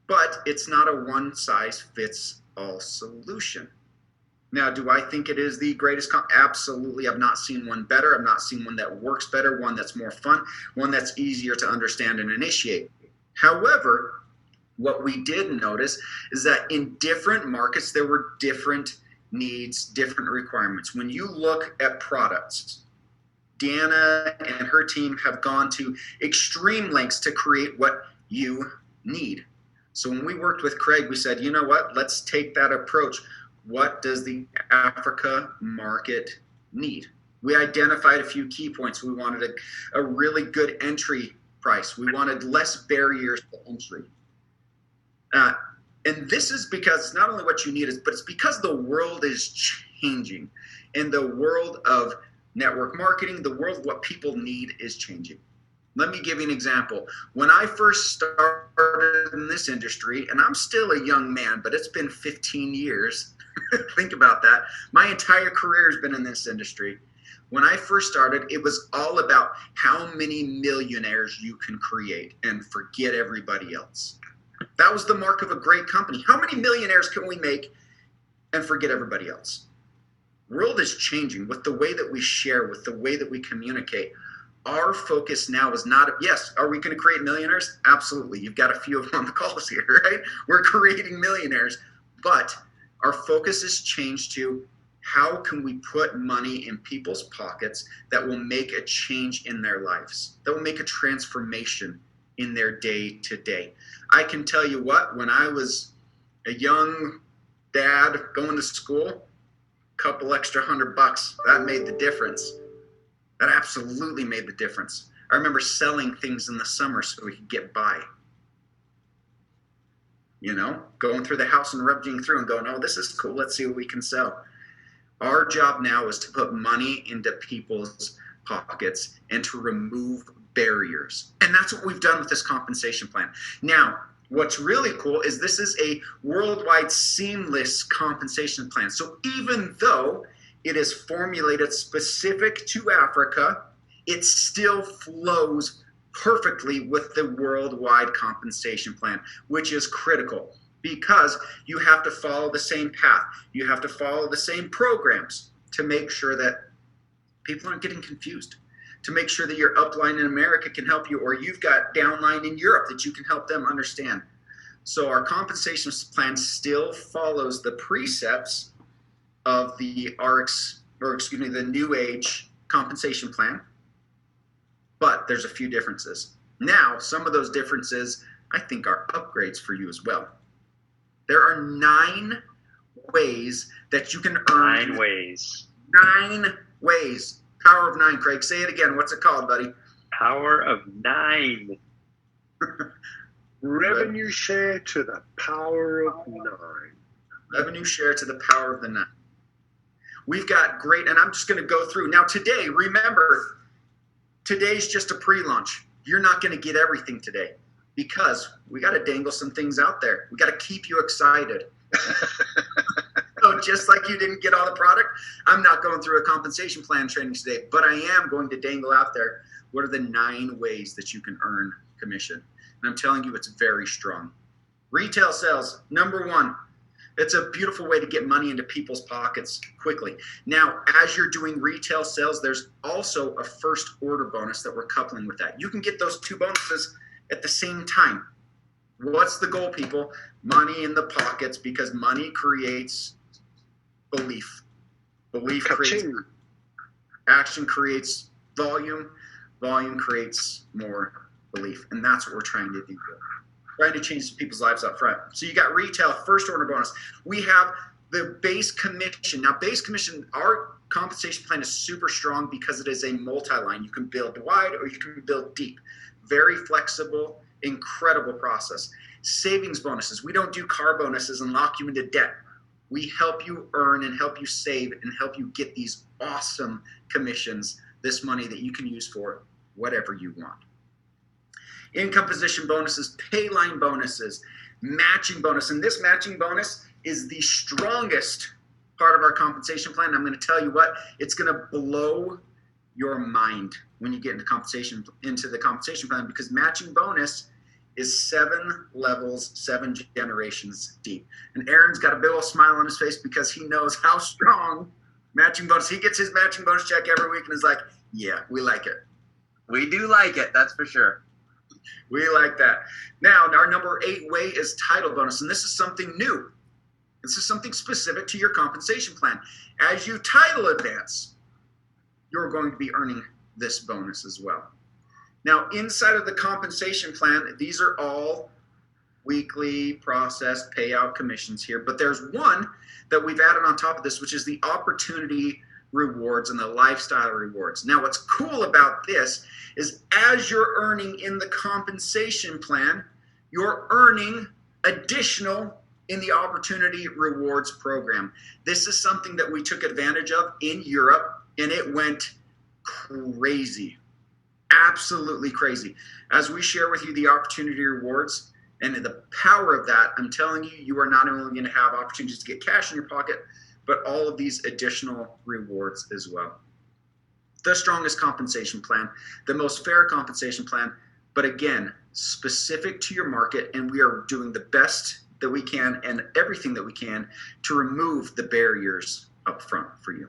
E: but it's not a one-size-fits-all solution. Now, do I think it is the greatest? Absolutely. I've not seen one better. I've not seen one that works better, one that's more fun, one that's easier to understand and initiate. However, what we did notice is that in different markets, there were different needs, different requirements. When you look at products, Deanna and her team have gone to extreme lengths to create what you need. So when we worked with Craig, we said, you know what, let's take that approach. What does the Africa market need? We identified a few key points. We wanted a really good entry price. We wanted less barriers to entry. And this is because it's not only what you need, but it's because the world is changing. And the world of network marketing, the world of what people need is changing. Let me give you an example. When I first started in this industry, and I'm still a young man, but it's been 15 years. Think about that. My entire career has been in this industry. When I first started, it was all about how many millionaires you can create and forget everybody else. That was the mark of a great company. How many millionaires can we make and forget everybody else? The world is changing with the way that we share, with the way that we communicate. Our focus now is not, yes, are we going to create millionaires? Absolutely. You've got a few of them on the calls here, right? We're creating millionaires. But our focus has changed to how can we put money in people's pockets that will make a change in their lives, that will make a transformation in their day to day. I can tell you what, when I was a young dad going to school, a couple extra $100, that made the difference. That absolutely made the difference. I remember selling things in the summer so we could get by. You know, going through the house and rummaging through and going, oh, this is cool. Let's see what we can sell. Our job now is to put money into people's pockets and to remove barriers. And that's what we've done with this compensation plan. Now, what's really cool is this is a worldwide seamless compensation plan. So even though it is formulated specific to Africa, it still flows perfectly with the worldwide compensation plan, which is critical because you have to follow the same path. You have to follow the same programs to make sure that people aren't getting confused, to make sure that your upline in America can help you, or you've got downline in Europe that you can help them understand. So our compensation plan still follows the precepts of the the NewAge compensation plan, but there's a few differences. Now, some of those differences I think are upgrades for you as well. There are 9 ways that you can earn.
F: 9 ways.
E: 9 ways. Power of 9, Craig. Say it again. What's it called, buddy?
F: Power of 9.
D: Revenue share to the power of 9.
E: Revenue share to the power of the 9. We've got great, and I'm just going to go through. Now today, remember, today's just a pre-launch. You're not going to get everything today because we got to dangle some things out there. We got to keep you excited. So just like you didn't get all the product, I'm not going through a compensation plan training today, but I am going to dangle out there. What are the 9 ways that you can earn commission? And I'm telling you, it's very strong. Retail sales, number 1. It's a beautiful way to get money into people's pockets quickly. Now, as you're doing retail sales, there's also a first order bonus that we're coupling with that. You can get those 2 bonuses at the same time. What's the goal, people? Money in the pockets, because money creates belief. Belief creates action, creates volume. Volume creates more belief. And that's what we're trying to do here. Trying to change people's lives up front. So you got retail, first order bonus. We have the base commission. Now, base commission, our compensation plan is super strong because it is a multi-line. You can build wide or you can build deep. Very flexible, incredible process. Savings bonuses. We don't do car bonuses and lock you into debt. We help you earn and help you save and help you get these awesome commissions, this money that you can use for whatever you want. Income position bonuses, payline bonuses, matching bonus. And this matching bonus is the strongest part of our compensation plan. I'm going to tell you what, it's going to blow your mind when you get into the compensation plan, because matching bonus is 7 levels, 7 generations deep. And Aaron's got a big old smile on his face because he knows how strong matching bonus. He gets his matching bonus check every week and is like, yeah, we like it.
G: We do like it, that's for sure.
E: We like that. Now, our number 8 way is title bonus, and this is something new. This is something specific to your compensation plan. As you title advance, you're going to be earning this bonus as well. Now, inside of the compensation plan, these are all weekly processed payout commissions here, but there's one that we've added on top of this, which is the opportunity rewards and the lifestyle rewards. Now, what's cool about this is as you're earning in the compensation plan, you're earning additional in the opportunity rewards program. This is something that we took advantage of in Europe, and it went crazy. Absolutely crazy. As we share with you the opportunity rewards and the power of that, I'm telling you, you are not only going to have opportunities to get cash in your pocket, but all of these additional rewards as well. The strongest compensation plan, the most fair compensation plan, but again, specific to your market, and we are doing the best that we can and everything that we can to remove the barriers up front for you.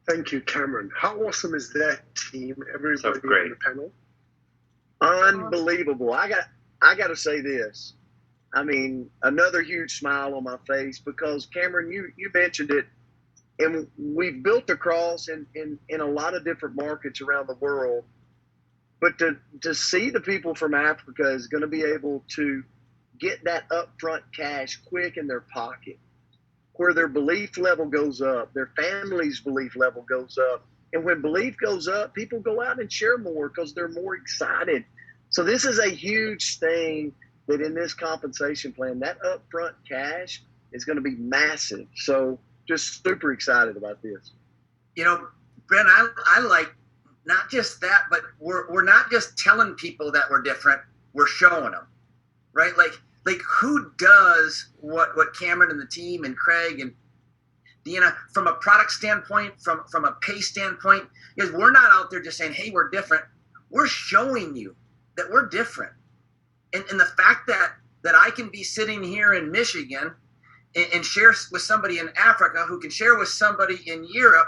D: Thank you, Cameron. How awesome is that, team? Everybody
F: So great.
D: on the panel. Unbelievable. I got to say this. I mean, another huge smile on my face because Cameron, you mentioned it, and we've built across in a lot of different markets around the world. But to see the people from Africa is going to be able to get that upfront cash quick in their pocket, where their belief level goes up, their family's belief level goes up. And when belief goes up, people go out and share more because they're more excited. So this is a huge thing that in this compensation plan, that upfront cash is going to be massive. So just super excited about this.
G: You know, Brent, I like not just that, but we're not just telling people that we're different, we're showing them, right? Like who does what Cameron and the team and Craig and Deanna, from a product standpoint, from a pay standpoint, is we're not out there just saying, hey, we're different. We're showing you that we're different. And the fact that I can be sitting here in Michigan and share with somebody in Africa who can share with somebody in Europe,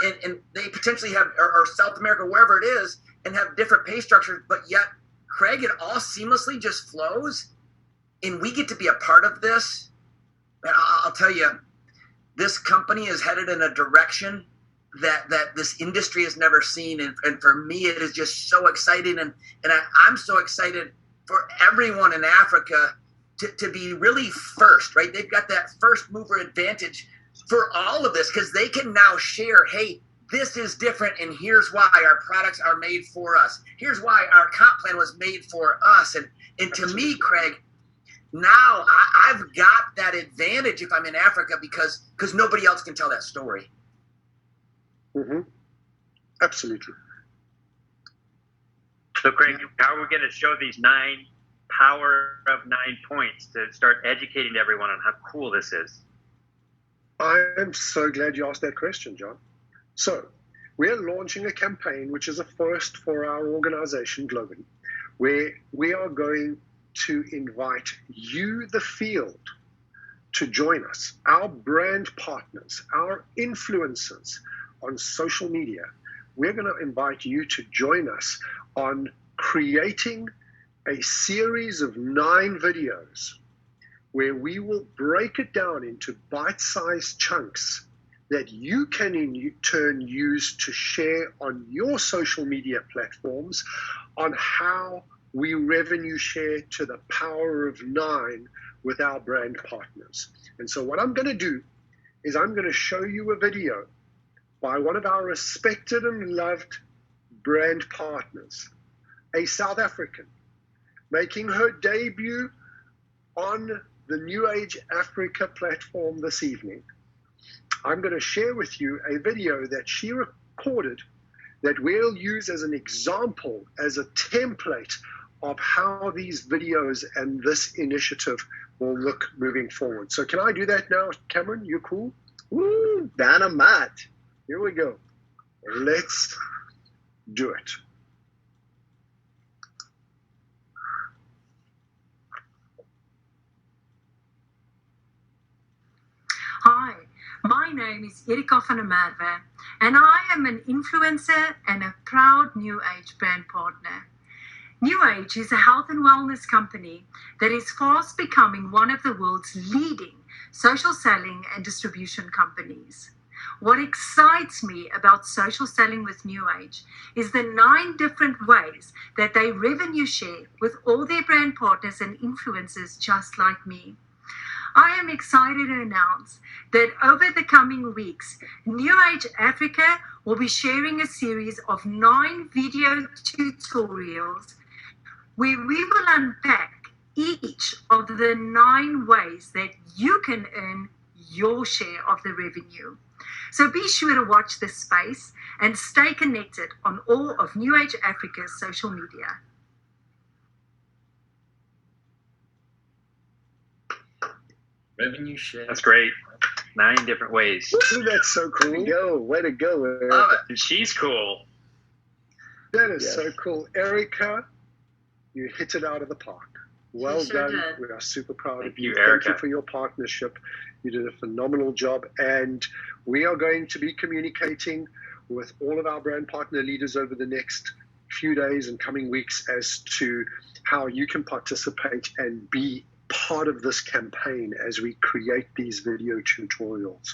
G: and they potentially have, or South America, wherever it is, and have different pay structures, but yet, Craig, it all seamlessly just flows, and we get to be a part of this. And I'll tell you, this company is headed in a direction that this industry has never seen, and for me, it is just so exciting, and I'm so excited for everyone in Africa to be really first, right? They've got that first mover advantage for all of this because they can now share, hey, this is different, and here's why our products are made for us. Here's why our comp plan was made for us. And to me, Craig, now I've got that advantage if I'm in Africa because nobody else can tell that story.
D: Mm-hmm. Absolutely.
F: So, Craig, how are we going to show these power of 9 points to start educating everyone on how cool this is?
D: I'm so glad you asked that question, John. So we're launching a campaign, which is a first for our organization globally, where we are going to invite you, the field, to join us, our brand partners, our influencers on social media. We're going to invite you to join us on creating a series of 9 videos where we will break it down into bite-sized chunks that you can in turn use to share on your social media platforms on how we revenue share to the power of 9 with our brand partners. And so what I'm going to do is I'm going to show you a video by one of our respected and loved brand partners, a South African, making her debut on the NewAge Africa platform this evening. I'm going to share with you a video that she recorded that we'll use as an example, as a template of how these videos and this initiative will look moving forward. So can I do that now, Cameron? You cool? Woo, dynamite. Here we go. Let's do it.
H: Hi, my name is Erika van der Merwe, and I am an influencer and a proud NewAge brand partner. NewAge is a health and wellness company that is fast becoming one of the world's leading social selling and distribution companies. What excites me about social selling with NewAge is the 9 different ways that they revenue share with all their brand partners and influencers just like me. I am excited to announce that over the coming weeks, NewAge Africa will be sharing a series of 9 video tutorials where we will unpack each of the 9 ways that you can earn your share of the revenue. So be sure to watch this space and stay connected on all of NewAge Africa's social media.
E: Revenue share.
F: That's great. 9 different ways.
D: Isn't that so cool? Go, way to go, Erica.
G: Love it.
F: And she's cool.
D: That is
I: Yes.
D: so cool. Erica, you hit it out of the park. Well
H: She sure
D: done.
H: did.
D: We are super proud
F: Thank
D: of you.
F: you,
D: Thank
F: Erica.
D: you for your partnership. You did a phenomenal job. And we are going to be communicating with all of our brand partner leaders over the next few days and coming weeks as to how you can participate and be part of this campaign as we create these video tutorials.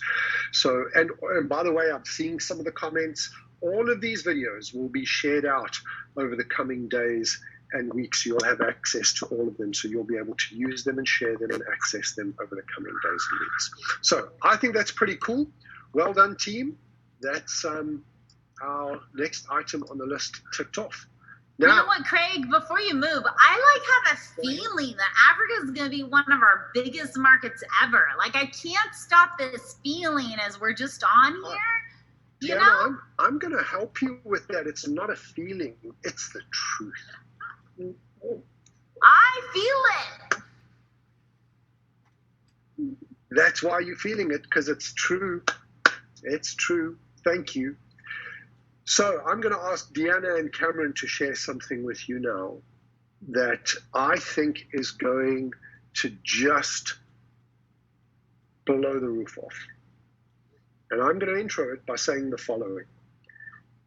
D: So, and by the way, I'm seeing some of the comments. All of these videos will be shared out over the coming days and weeks. You'll have access to all of them, so you'll be able to use them and share them and access them over the coming days and weeks. So I think that's pretty cool. Well done, team. That's our next item on the list ticked off.
J: You know
D: Now,
J: what, Craig, before you move, I have a feeling that Africa is going to be one of our biggest markets ever. Like, I can't stop this feeling as we're just on here. You
D: Tiana,
J: know?
D: I'm going to help you with that. It's not a feeling, it's the truth.
J: I feel it.
D: That's why you're feeling it, because it's true. It's true. Thank you. So I'm going to ask Deanna and Cameron to share something with you now that I think is going to just blow the roof off. And I'm going to intro it by saying the following.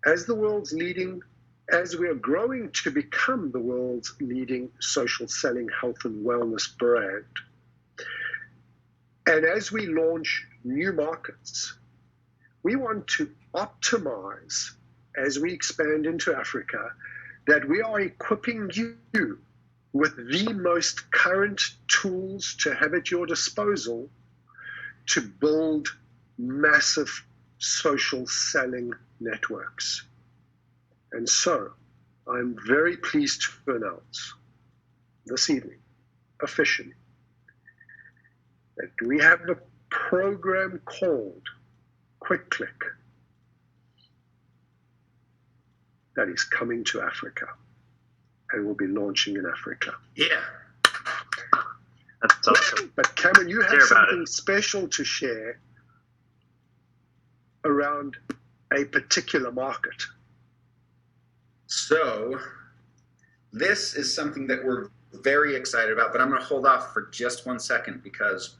D: As we are growing to become the world's leading social selling health and wellness brand, and as we launch new markets, we want to optimize as we expand into Africa, that we are equipping you with the most current tools to have at your disposal to build massive social selling networks. And so I'm very pleased to announce this evening, officially, that we have a program called Quick Click that is coming to Africa and will be launching in Africa.
E: Yeah.
F: That's awesome.
D: But Cameron, you have
F: Hear about
D: something special to share around a particular market.
E: So this is something that we're very excited about, but I'm going to hold off for just 1 second because